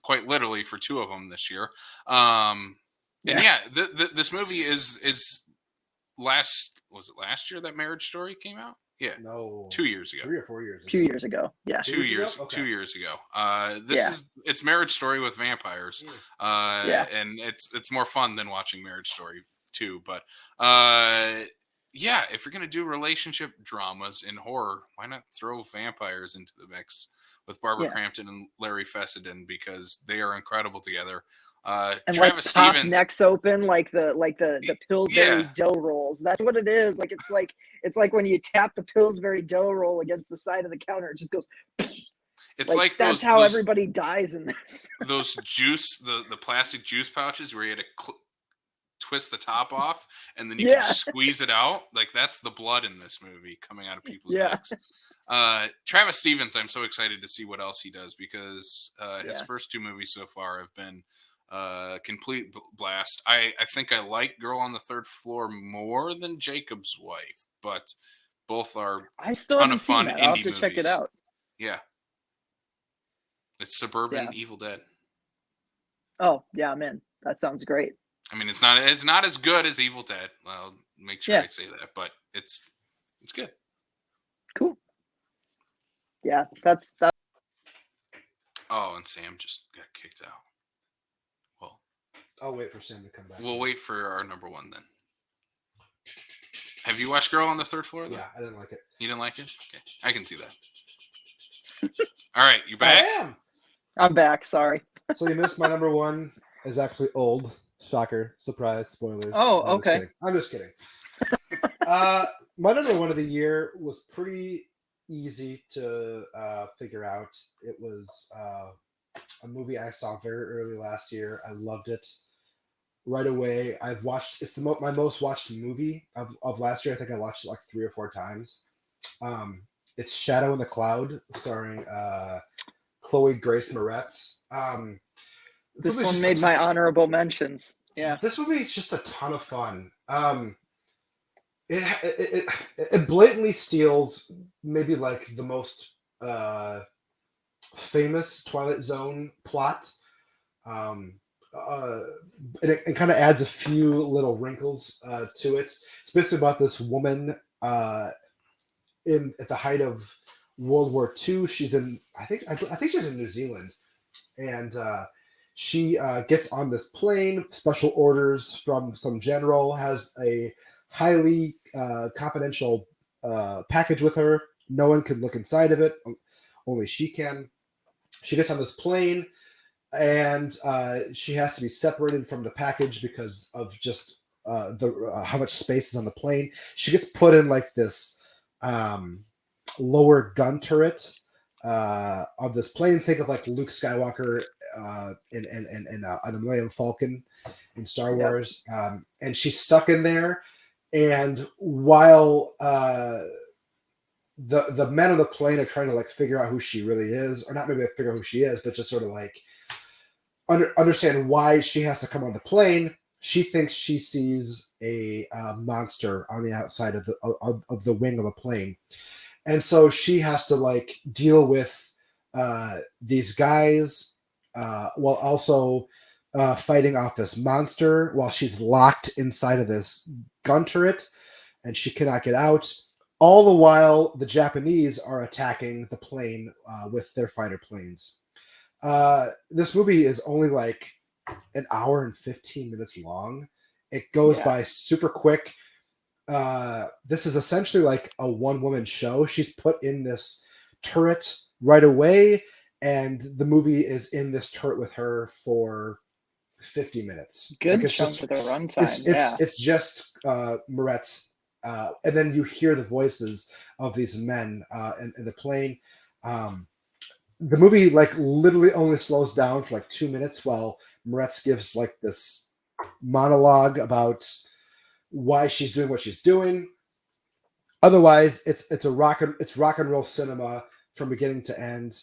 quite literally for 2 of them this year. This movie is last year that Marriage Story came out? Yeah. No. 2 years ago. 3 or 4 years ago. 2 years ago. Yeah. 2 years. Okay. 2 years ago. It's Marriage Story with vampires. And it's more fun than watching Marriage Story 2. But if you're gonna do relationship dramas in horror, why not throw vampires into the mix with Barbara Crampton and Larry Fessenden, because they are incredible together. And Travis like Stevens, necks open, like the Pillsbury dough rolls. That's what it is. Like it's like when you tap the Pillsbury dough roll against the side of the counter, it just goes. It's like that's how everybody dies in this. Those juice, the plastic juice pouches where you had to twist the top off, and then you can just squeeze it out. Like, that's the blood in this movie coming out of people's necks. Travis Stevens, I'm so excited to see what else he does, because his first 2 movies so far have been complete blast. I think I like Girl on the Third Floor more than Jacob's Wife, but both are I still ton of fun indie indie movies. movies. Check it out. Yeah, it's suburban Evil Dead. Oh yeah, man, that sounds great. I mean, it's not as good as Evil Dead. I'll make sure I say that, but it's good. Cool. Yeah, that's. Oh, and Sam just got kicked out. Well, I'll wait for Sam to come back. We'll wait for our number 1 then. Have you watched Girl on the Third Floor? Though? Yeah, I didn't like it. You didn't like it? Okay, I can see that. All right, you back? I'm back. Sorry. So you missed my number 1 is actually old. Shocker. Surprise. Spoilers. Oh, okay. I'm just kidding. My number 1 of the year was pretty easy to figure out. It was a movie I saw very early last year. I loved it right away. I've watched. It's my most watched movie of last year. I think I watched it like 3 or 4 times. It's Shadow in the Cloud, starring Chloe Grace Moretz. This one made my honorable mentions. Yeah, this movie is just a ton of fun. It blatantly steals maybe like the most famous Twilight Zone plot. It kind of adds a few little wrinkles to it. It's basically about this woman at the height of World War II. She's in I think she's in New Zealand, and she gets on this plane. Special orders from some general, has a highly confidential package with her. No one can look inside of it. Only she can. She gets on this plane, and she has to be separated from the package because of just how much space is on the plane. She gets put in like this lower gun turret of this plane. Think of like Luke Skywalker in the Millennium Falcon in Star Wars. And she's stuck in there. And while the men on the plane are trying to like figure out who she really is, or not maybe figure out who she is, but just sort of like understand why she has to come on the plane, she thinks she sees a monster on the outside of the wing of a plane. And so she has to like deal with these guys while also fighting off this monster while she's locked inside of this gun turret, and she cannot get out. All the while, the Japanese are attacking the plane with their fighter planes. This movie is only like an hour and 15 minutes long. It goes by super quick. This is essentially like a one-woman show. She's put in this turret right away, and the movie is in this turret with her for 50 minutes. Good like chunk of the runtime. It's just Moretz, and then you hear the voices of these men in the plane. The movie like literally only slows down for like 2 minutes while Moretz gives like this monologue about why she's doing what she's doing. Otherwise, it's rock and roll cinema from beginning to end.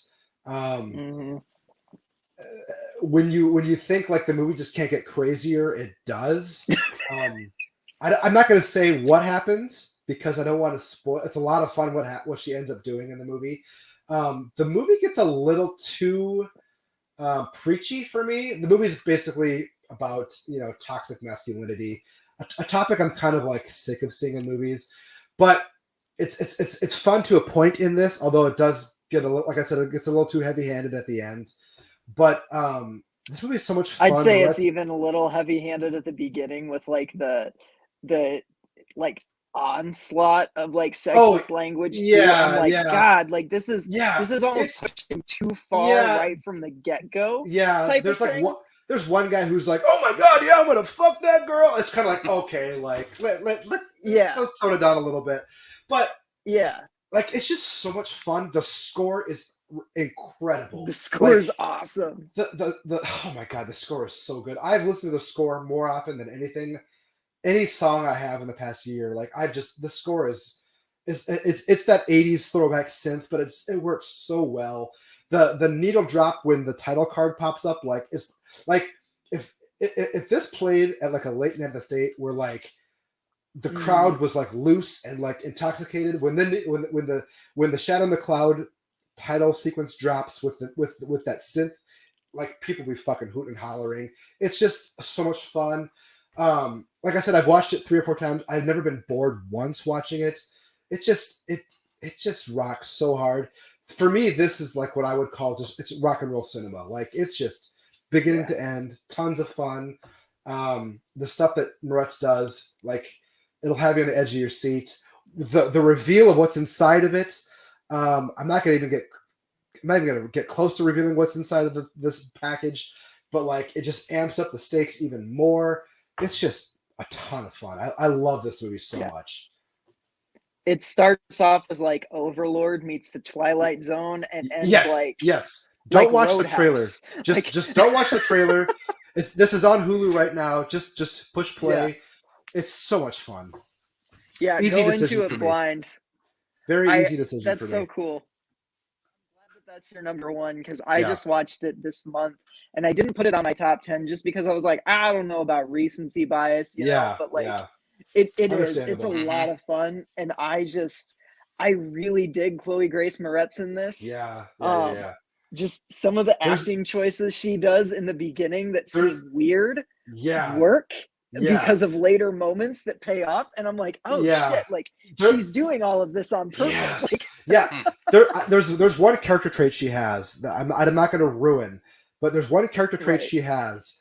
When you think like the movie just can't get crazier, it does. I'm not going to say what happens because I don't want to spoil. It's a lot of fun what she ends up doing in the movie. The movie gets a little too preachy for me. The movie is basically about toxic masculinity, a topic I'm kind of like sick of seeing in movies, but it's fun to a point in this. Although it does get like I said, it gets a little too heavy-handed at the end. But this movie is so much fun. I'd say it's even a little heavy-handed at the beginning with like the like onslaught of like sexist language. I'm like, God, like this is almost pushing too far right from the get-go. There's like there's one guy who's like, oh my God, I'm gonna fuck that girl. It's kind of like, okay, like let's tone it down a little bit. But like it's just so much fun. The score is incredible. The score is awesome. The oh my God, the score is so good. I've listened to the score more often than anything any song I have in the past year, like the score is it's that 80s throwback synth, but it works so well. The needle drop when the title card pops up, like it's like if this played at like a late night at the state where like the crowd was like loose and like intoxicated when the Shadow in the Cloud title sequence drops with that synth, like people be fucking hooting and hollering. It's just so much fun. Like I said, I've watched it 3 or 4 times. I've never been bored once watching it. It just rocks so hard. For me, this is like what I would call it's rock and roll cinema. Like it's just beginning to end, tons of fun. The stuff that Moretz does, like it'll have you on the edge of your seat. The reveal of what's inside of it. I'm not even gonna get close to revealing what's inside of this package, but like it just amps up the stakes even more. It's just a ton of fun. I love this movie so much. It starts off as like Overlord meets the Twilight Zone and ends yes. Don't watch Roadhouse. The trailer. Just don't watch the trailer. This is on Hulu right now. Just push play. Yeah. It's so much fun. Yeah, easy go decision into for it blind. Me. Very easy decision that's for me. That's so cool. I'm glad that's your number one because I just watched it this month and I didn't put it on my top 10 just because I was like, I don't know about recency bias, you know, but like it's a lot of fun and I really dig Chloe Grace Moretz in this. Yeah. Just some of the acting choices she does in the beginning that seem weird work because of later moments that pay off. And I'm like, oh shit, like she's doing all of this on purpose. Yes. Like, there's one character trait she has that I'm not going to ruin, but there's one character trait she has.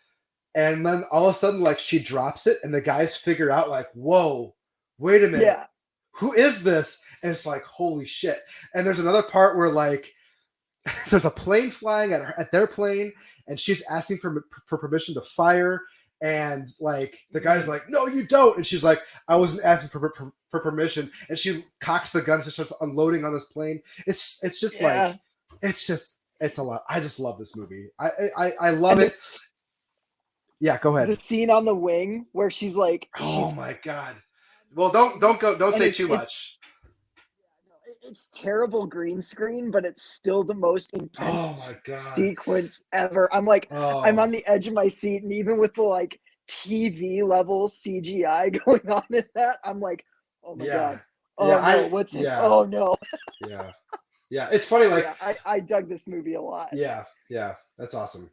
And then all of a sudden, like she drops it and the guys figure out like, whoa, wait a minute. Yeah. Who is this? And it's like, holy shit. And there's another part where like, there's a plane flying at their plane and she's asking for permission to fire. And like the guy's like, no, you don't. And she's like, I wasn't asking for permission. And she cocks the gun and just starts unloading on this plane. It's just like, it's a lot. I just love this movie. I love it. Yeah, go ahead. The scene on the wing where she's like, oh my God. Well, don't say too much. It's terrible green screen, but it's still the most intense sequence ever. I'm like, I'm on the edge of my seat, and even with the like TV level CGI going on in that, I'm like, oh my God. Oh no, oh no. Yeah. It's funny, like I dug this movie a lot. Yeah, that's awesome.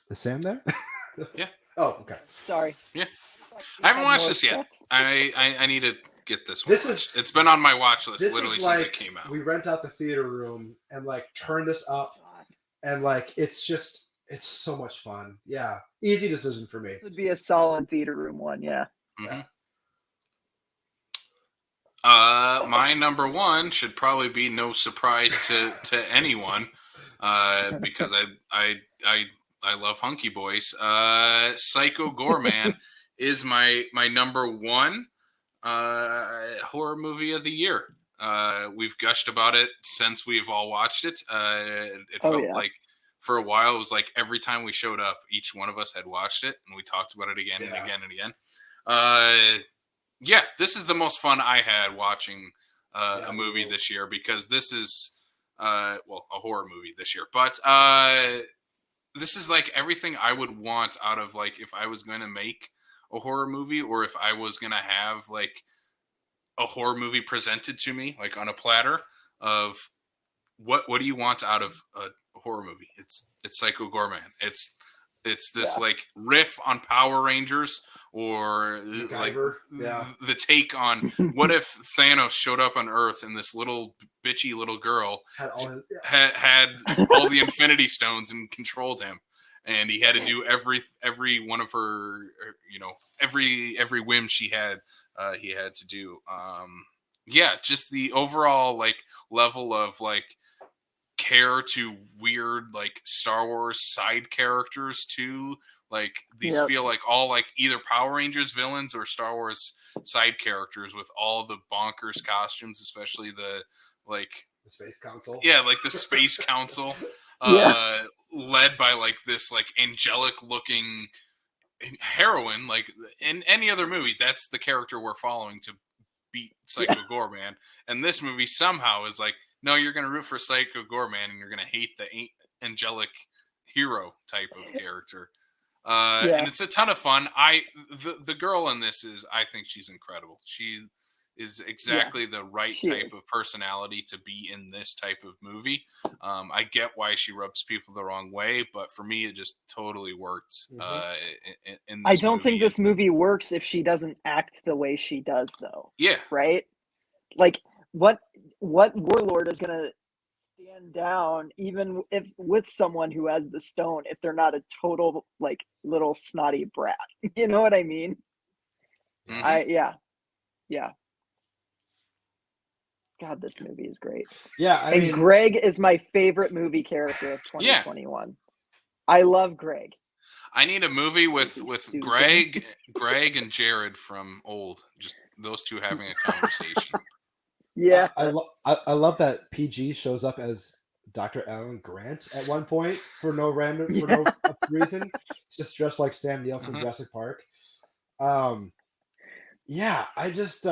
Is Sam there? Yeah. Oh, okay. Sorry. Yeah. I haven't watched this yet. I need to get this one. It's been on my watch list literally since it came out. We rent out the theater room and like turn this up and like it's so much fun. Yeah. Easy decision for me. This would be a solid theater room one, yeah. Mm-hmm. My number one should probably be no surprise to anyone, because I love hunky boys. Psycho Goreman is my number one horror movie of the year. We've gushed about it since we've all watched it. It felt like for a while it was like every time we showed up, each one of us had watched it, and we talked about it again and again and again. This is the most fun I had watching a movie this year, because this is a horror movie this year, but this is like everything I would want out of like if I was going to make a horror movie, or if I was going to have like a horror movie presented to me like on a platter of what do you want out of a horror movie? It's Psycho Goreman. It's this like riff on Power Rangers, or like the take on what if Thanos showed up on Earth and this little bitchy little girl had all the Infinity Stones and controlled him, and he had to do every one of her, every whim she had, he had to do. Just the overall like level of like care to weird like Star Wars side characters too. Like these feel like all like either Power Rangers villains or Star Wars side characters with all the bonkers costumes, especially the Space Council. Yeah, like the Space Council, led by like this like angelic looking heroine, like in any other movie, that's the character we're following to beat Psycho Gorman. And this movie somehow is like, no, you're going to root for Psycho Gorman and you're going to hate the angelic hero type of character. And it's a ton of fun. The girl in this I think she's incredible. She is exactly the right type of personality to be in this type of movie. I get why she rubs people the wrong way, but for me, it just totally worked. In this I don't think this movie works if she doesn't act the way she does, though. Yeah. Right? Like, what warlord is gonna stand down even if with someone who has the stone if they're not a total like little snotty brat? You know what I mean? Mm-hmm. Yeah. God, this movie is great. Yeah, I mean, Greg is my favorite movie character of 2021. I love Greg. I need a movie with Greg and Jared from Old. Just those two having a conversation. Yeah, I love that PG shows up as Dr. Alan Grant at one point for no reason, just dressed like Sam Neill from Jurassic Park. Yeah, I just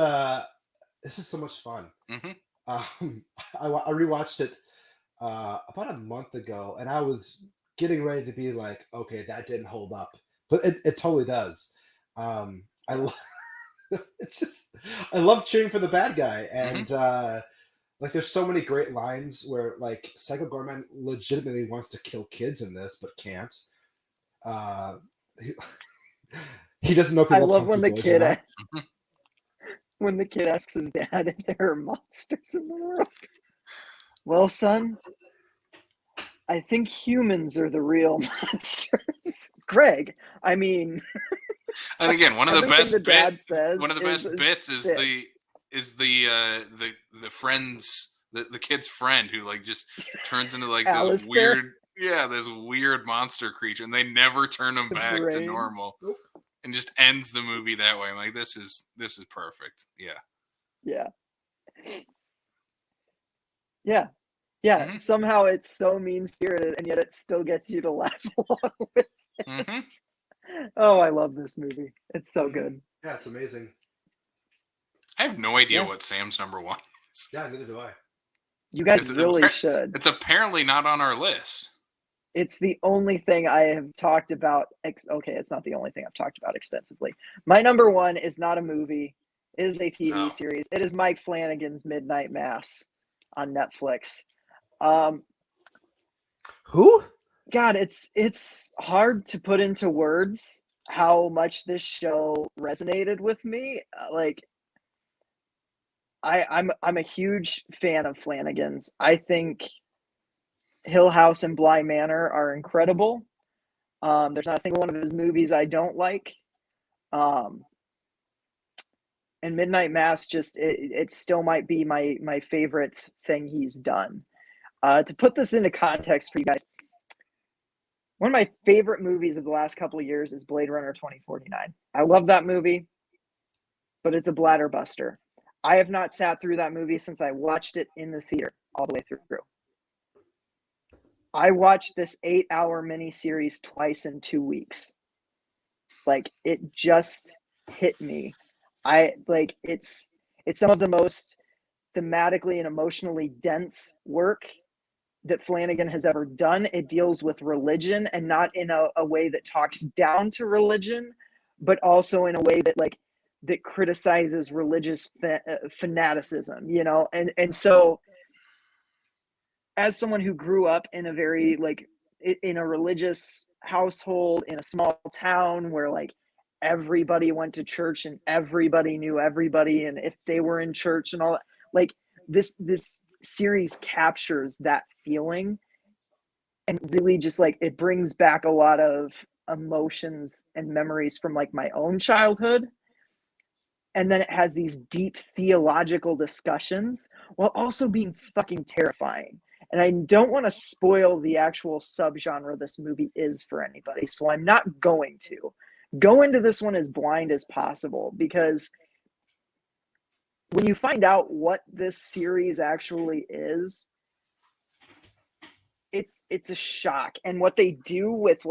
this is so much fun. I rewatched it about a month ago, and I was getting ready to be like, okay, that didn't hold up, but it totally does. It's just I love cheering for the bad guy, and like there's so many great lines where like Psycho Gorman legitimately wants to kill kids in this, but can't. He doesn't know if he I wants love when the kid when the kid asks his dad if there are monsters in the world. Well, son, I think humans are the real monsters. Greg, I mean. And again, one of the best bits is the friends, the kid's friend who like just turns into like Alistair? this weird monster creature, and they never turn him back to normal, and just ends the movie that way. I'm like, this is perfect. Yeah. Somehow it's so mean-spirited, and yet it still gets you to laugh along with it. Oh, I love this movie. It's so good. Yeah, it's amazing. I have no idea what Sam's number one is. Yeah, neither do I. You guys really should. It's apparently not on our list. It's the only thing I have talked about. Okay, it's not the only thing I've talked about extensively. My number one is not a movie. It is a TV series. It is Mike Flanagan's Midnight Mass on Netflix. Who? God, it's hard to put into words how much this show resonated with me. I'm a huge fan of Flanagan's. I think Hill House and Bly Manor are incredible. There's not a single one of his movies I don't like. And Midnight Mass just it still might be my favorite thing he's done. To put this into context for you guys, one of my favorite movies of the last couple of years is Blade Runner 2049. I love that movie, but it's a bladder buster. I have not sat through that movie since I watched it in the theater all the way through. I watched this 8-hour miniseries twice in 2 weeks. Like, it just hit me. It's some of the most thematically and emotionally dense work that Flanagan has ever done. It deals with religion, and not in a way that talks down to religion, but also in a way that that criticizes religious fanaticism, you know? And so as someone who grew up in a very in a religious household in a small town where everybody went to church and everybody knew everybody, and if they were in church and all that, this series captures that feeling and really just it brings back a lot of emotions and memories from my own childhood. And then it has these deep theological discussions while also being fucking terrifying. And I don't want to spoil the actual subgenre this movie is for anybody, so I'm not going to go into this one as blind as possible, because when you find out what this series actually is, it's a shock. And what they do with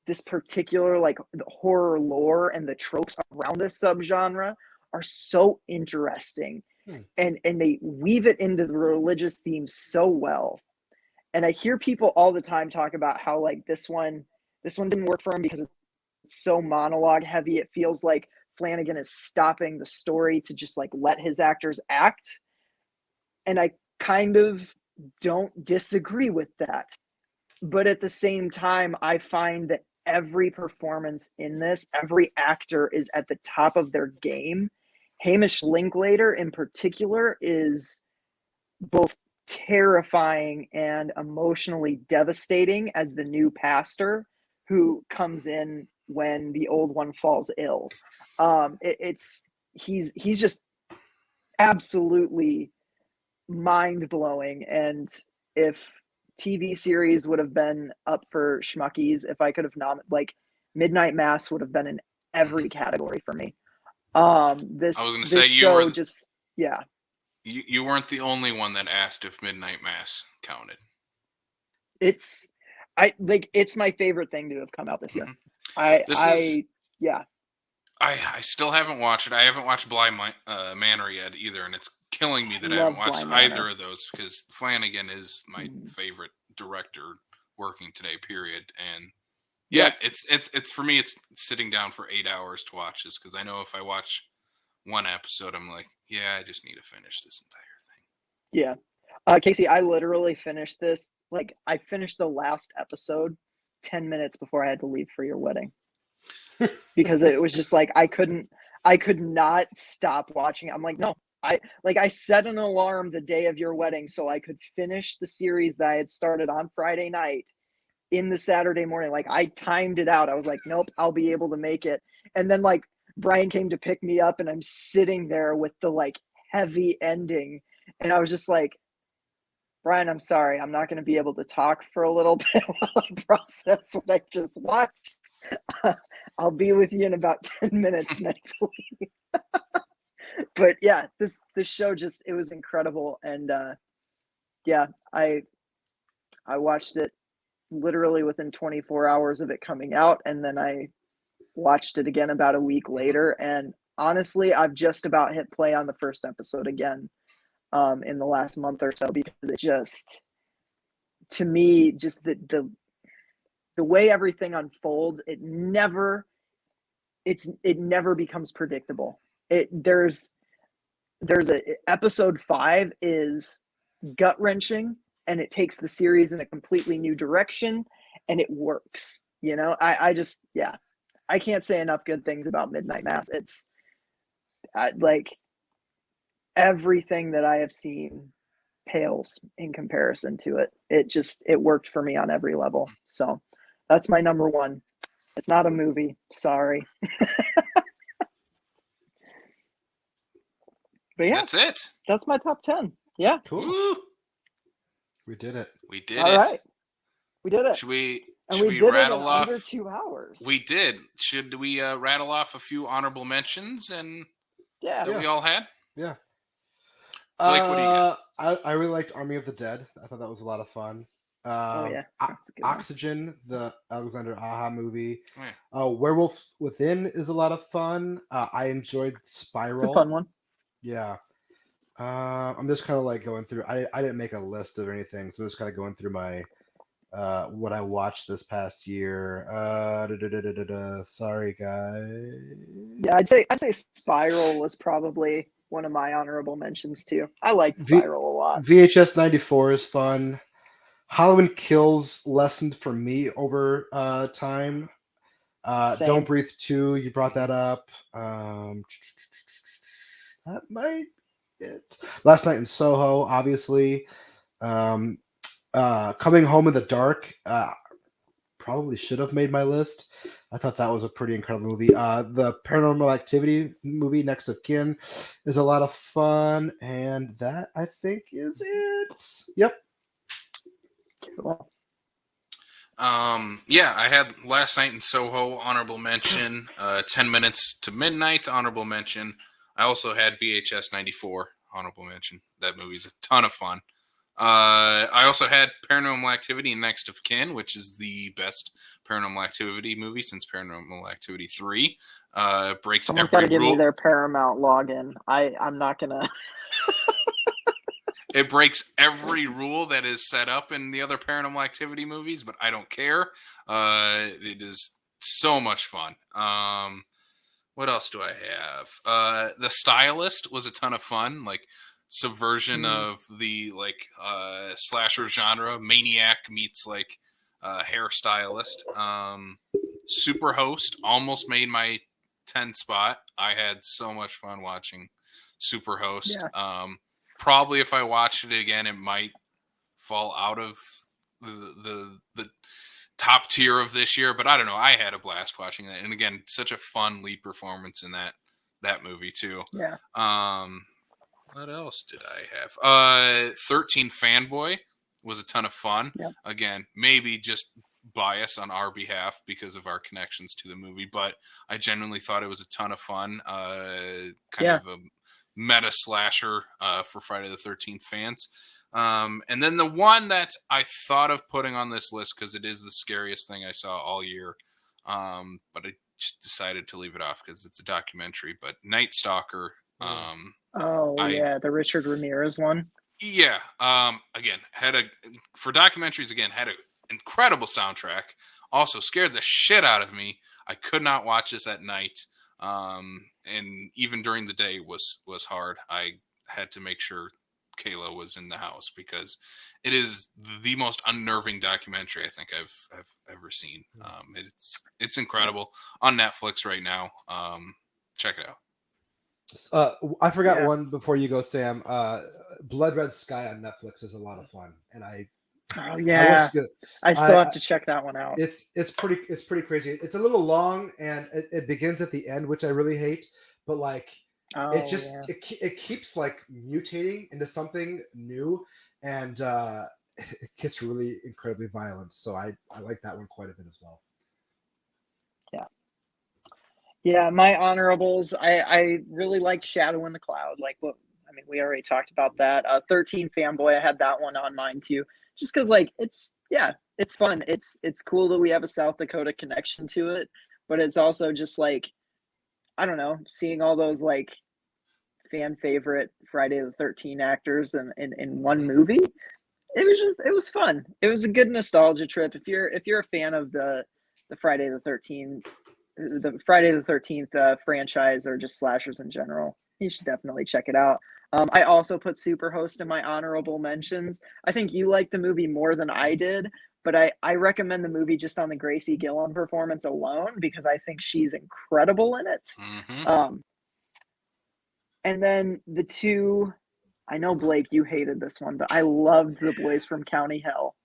this particular like the horror lore and the tropes around this subgenre are so interesting. And they weave it into the religious themes so well. And I hear people all the time talk about how like this one didn't work for him because it's so monologue heavy. It feels like Flanagan is stopping the story to just like let his actors act. And I kind of don't disagree with that. But at the same time, I find that every performance in this, every actor is at the top of their game. Hamish Linklater in particular is both terrifying and emotionally devastating as the new pastor who comes in when the old one falls ill. He's just absolutely mind-blowing. And if TV series would have been up for schmuckies, if I could have like Midnight Mass would have been in every category for me. This show just You weren't the only one that asked if Midnight Mass counted. It's my favorite thing to have come out this year. I still haven't watched it. I haven't watched Bly Manor yet either, and it's killing me that I haven't watched either of those because Flanagan is my favorite director working today. Period. And it's for me. It's sitting down for 8 hours to watch this because I know if I watch one episode, I'm like, I just need to finish this entire thing. Yeah, Casey, I literally finished this. Like, I finished the last episode 10 minutes before I had to leave for your wedding because it was just like I could not stop watching. I'm like, no, I set an alarm the day of your wedding so I could finish the series that I had started on Friday night in the Saturday morning. Like, I timed it out. I was like, nope, I'll be able to make it. And then like Brian came to pick me up and I'm sitting there with the like heavy ending. And I was just like, Brian, I'm sorry. I'm not going to be able to talk for a little bit while I process what I just watched. I'll be with you in about 10 minutes mentally. But yeah, this show just, it was incredible. And I watched it literally within 24 hours of it coming out. And then I watched it again about a week later. And honestly, I've just about hit play on the first episode again in the last month or so because it just, to me, just the way everything unfolds, it never becomes predictable. There's episode 5 is gut-wrenching and it takes the series in a completely new direction and it works. You know, I can't say enough good things about Midnight Mass. It's like everything that I have seen pales in comparison to it. It worked for me on every level. So that's my number one. It's not a movie. Sorry. But yeah, that's it. That's my top 10. Yeah. Cool. Woo! We did it. We did All it. Right. We did it. Should we did rattle it in off under 2 hours? We did. Should we rattle off a few honorable mentions and that we all had? Yeah. Blake, what do you got? I really liked Army of the Dead. I thought that was a lot of fun. Oxygen, the Alexander Aja movie. Oh, yeah. Werewolf Within is a lot of fun. I enjoyed Spiral. It's a fun one. Yeah. I'm just kind of like going through. I didn't make a list of anything, so just kind of going through my what I watched this past year. Sorry, guys. Yeah, I'd say Spiral was probably one of my honorable mentions too. I liked Spiral a lot. VHS 94 is fun. Halloween Kills lessened for me over time. Don't Breathe 2, you brought that up. That might be it. Last Night in Soho, obviously. Coming Home in the Dark probably should have made my list. I thought that was a pretty incredible movie. The Paranormal Activity movie, Next of Kin, is a lot of fun. And that, I think, is it. Yep. Cool. I had Last Night in Soho, honorable mention. 10 Minutes to Midnight, honorable mention. I also had VHS 94, honorable mention. That movie's a ton of fun. I also had Paranormal Activity and Next of Kin, which is the best Paranormal Activity movie since Paranormal Activity 3. Breaks Someone's got every to give rule. me their Paramount login. I'm not gonna. It breaks every rule that is set up in the other Paranormal Activity movies, but I don't care. It is so much fun. What else do I have? The Stylist was a ton of fun. Like subversion of the slasher genre. Maniac meets hairstylist. Superhost almost made my 10 spot. I had so much fun watching Superhost. Yeah. Probably if I watched it again, it might fall out of the top tier of this year, but I don't know. I had a blast watching that, and again, such a fun lead performance in that movie too. Yeah. What else did I have? 13 Fanboy was a ton of fun. Yep. Again, maybe just bias on our behalf because of our connections to the movie, but I genuinely thought it was a ton of fun. Kind of a meta slasher for Friday the 13th fans. And then the one that I thought of putting on this list because it is the scariest thing I saw all year, but I just decided to leave it off because it's a documentary. But Night Stalker. The Richard Ramirez one. Yeah. Again, for documentaries. Again, had an incredible soundtrack. Also scared the shit out of me. I could not watch this at night. And even during the day was hard. I had to make sure Kayla was in the house because it is the most unnerving documentary I think I've ever seen. It's incredible on Netflix right now. Check it out. I forgot one before you go, Sam. Blood Red Sky on Netflix is a lot of fun, and I still have to check that one out. It's pretty crazy. It's a little long, and it begins at the end, which I really hate. But it keeps like mutating into something new, and it gets really incredibly violent. So I like that one quite a bit as well. Yeah, my honorables. I really liked Shadow in the Cloud. We already talked about that. 13 Fanboy. I had that one on mine too, just because it's fun. It's cool that we have a South Dakota connection to it, but it's also just I don't know, seeing all those fan favorite Friday the 13th actors in one movie. It was fun. It was a good nostalgia trip. If you're a fan of the Friday the 13th. The Friday the 13th franchise or just slashers in general, you should definitely check it out. I also put Superhost in my honorable mentions. I think you liked the movie more than I did, but I recommend the movie just on the Gracie Gillen performance alone because I think she's incredible in it. Mm-hmm. And then the two, I know Blake, you hated this one, but I loved The Boys from County Hell.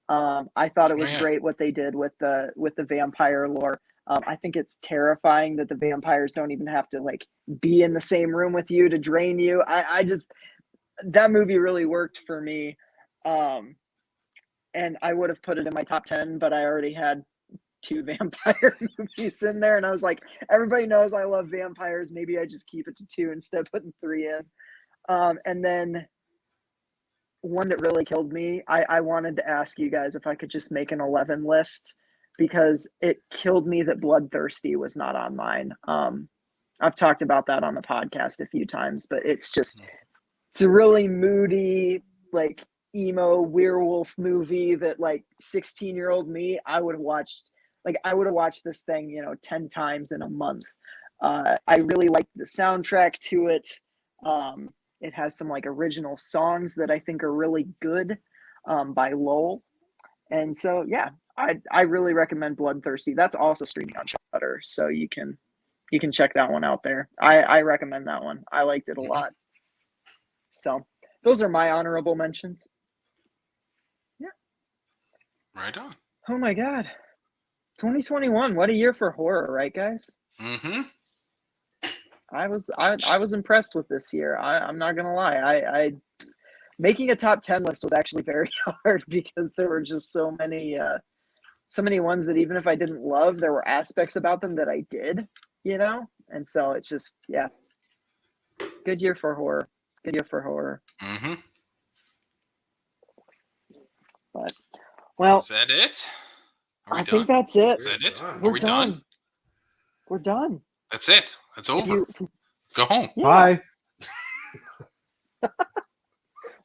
I thought it was great what they did with the vampire lore. I think it's terrifying that the vampires don't even have to be in the same room with you to drain you. That movie really worked for me. And I would have put it in my top 10, but I already had 2 vampire movies in there. And I was like, everybody knows I love vampires. Maybe I just keep it to 2 instead of putting 3 in. And then one that really killed me, I wanted to ask you guys if I could just make an 11 list because it killed me that Bloodthirsty was not on mine. I've talked about that on the podcast a few times, but it's a really moody, emo werewolf movie that 16-year-old me, I would have watched this thing, 10 times in a month. I really liked the soundtrack to it. It has some original songs that I think are really good by Lowell. And so, yeah, I really recommend Bloodthirsty. That's also streaming on Shudder, so you can check that one out there. I recommend that one. I liked it a lot. So those are my honorable mentions. Yeah. Right on. Oh my God. 2021. What a year for horror, right, guys? Mm-hmm. I was impressed with this year. I'm not gonna lie. I making a top 10 list was actually very hard because there were just so many ones that even if I didn't love, there were aspects about them that I did, and so it's just good year for horror. Good year for horror. Mm-hmm. But well, is that it? I think that's it. Is that it? We're Are we done? We're done. That's it. It's over. Go home. Yeah. Bye.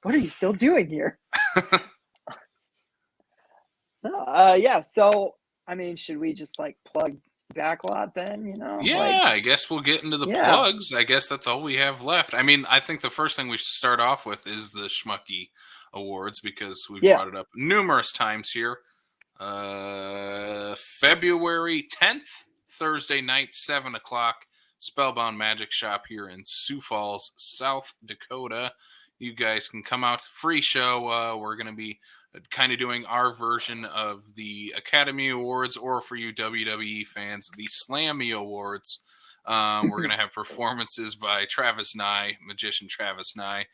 What are you still doing here? Yeah. So, I mean, should we just like plug Backlot then? Yeah, I guess we'll get into the plugs. I guess that's all we have left. I mean, I think the first thing we should start off with is the Schmucky Awards because we've brought it up numerous times here. February 10th, Thursday night, 7 o'clock, Spellbound Magic Shop here in Sioux Falls, South Dakota. You guys can come out. Free show. We're going to be kind of doing our version of the Academy Awards, or for you WWE fans, the Slammy Awards. We're going to have performances by Travis Nye, magician Travis Nye,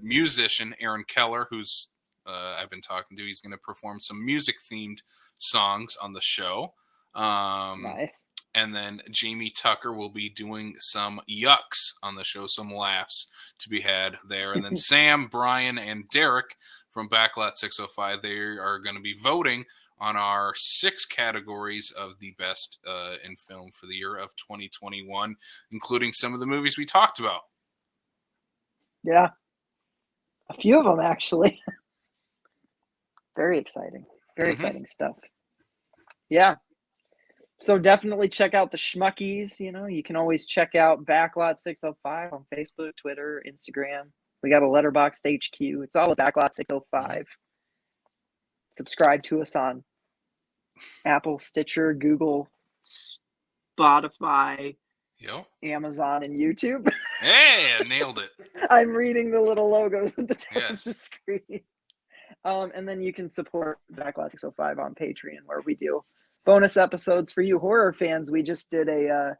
musician Aaron Keller, who's I've been talking to. He's going to perform some music-themed songs on the show. Nice. And then Jamie Tucker will be doing some yucks on the show, some laughs to be had there. And then Sam, Brian, and Derek from Backlot 605, they are going to be voting on our 6 categories of the best in film for the year of 2021, including some of the movies we talked about. Yeah. A few of them, actually. Very exciting. Very exciting stuff. Yeah. So definitely check out the Schmuckies. You can always check out Backlot 605 on Facebook, Twitter, Instagram. We got a Letterboxd HQ. It's all at Backlot 605. Subscribe to us on Apple, Stitcher, Google, Spotify, Amazon, and YouTube. Hey, I nailed it. I'm reading the little logos at the top of the screen. And then you can support Backlot 605 on Patreon, where we do bonus episodes for you horror fans. We just did a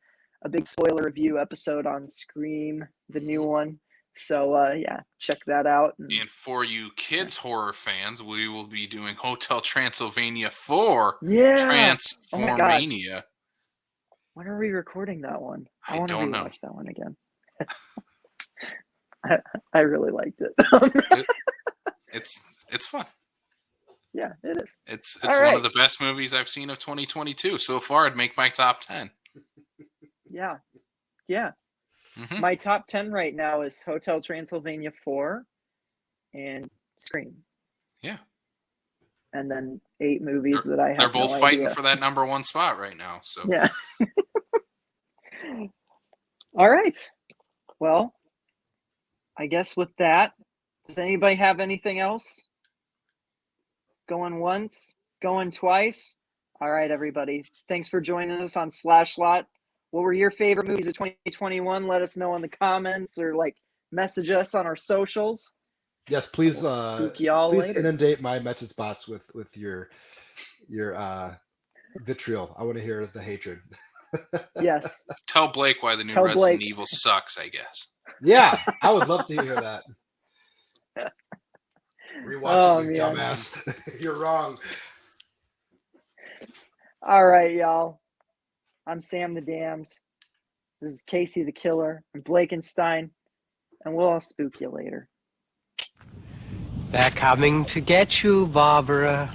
big spoiler review episode on Scream, the new one. So check that out. And for you kids horror fans, we will be doing Hotel Transylvania 4. Transformania. When are we recording that one? I want to rewatch that one again. I really liked it. It's fun. Yeah, it is. It's one of the best movies I've seen of 2022 so far. It'd make my top 10. Yeah. My top 10 right now is Hotel Transylvania 4 and Scream. Yeah. And then 8 movies that I have. They're both fighting for that number 1 spot right now. So yeah. All right. Well, I guess with that, does anybody have anything else? Going once, going twice. All right, everybody. Thanks for joining us on Slash-Lot. What were your favorite movies of 2021? Let us know in the comments or message us on our socials. Yes, please. Spook y'all please later. Inundate my message box with your vitriol. I want to hear the hatred. Yes. Tell Blake why the new Resident Evil sucks, I guess. Yeah, I would love to hear that. Rewatch it, dumbass. You're wrong. All right, y'all. I'm Sam the Damned. This is Casey the Killer and Blakenstein, and we'll all spook you later. They're coming to get you, Barbara.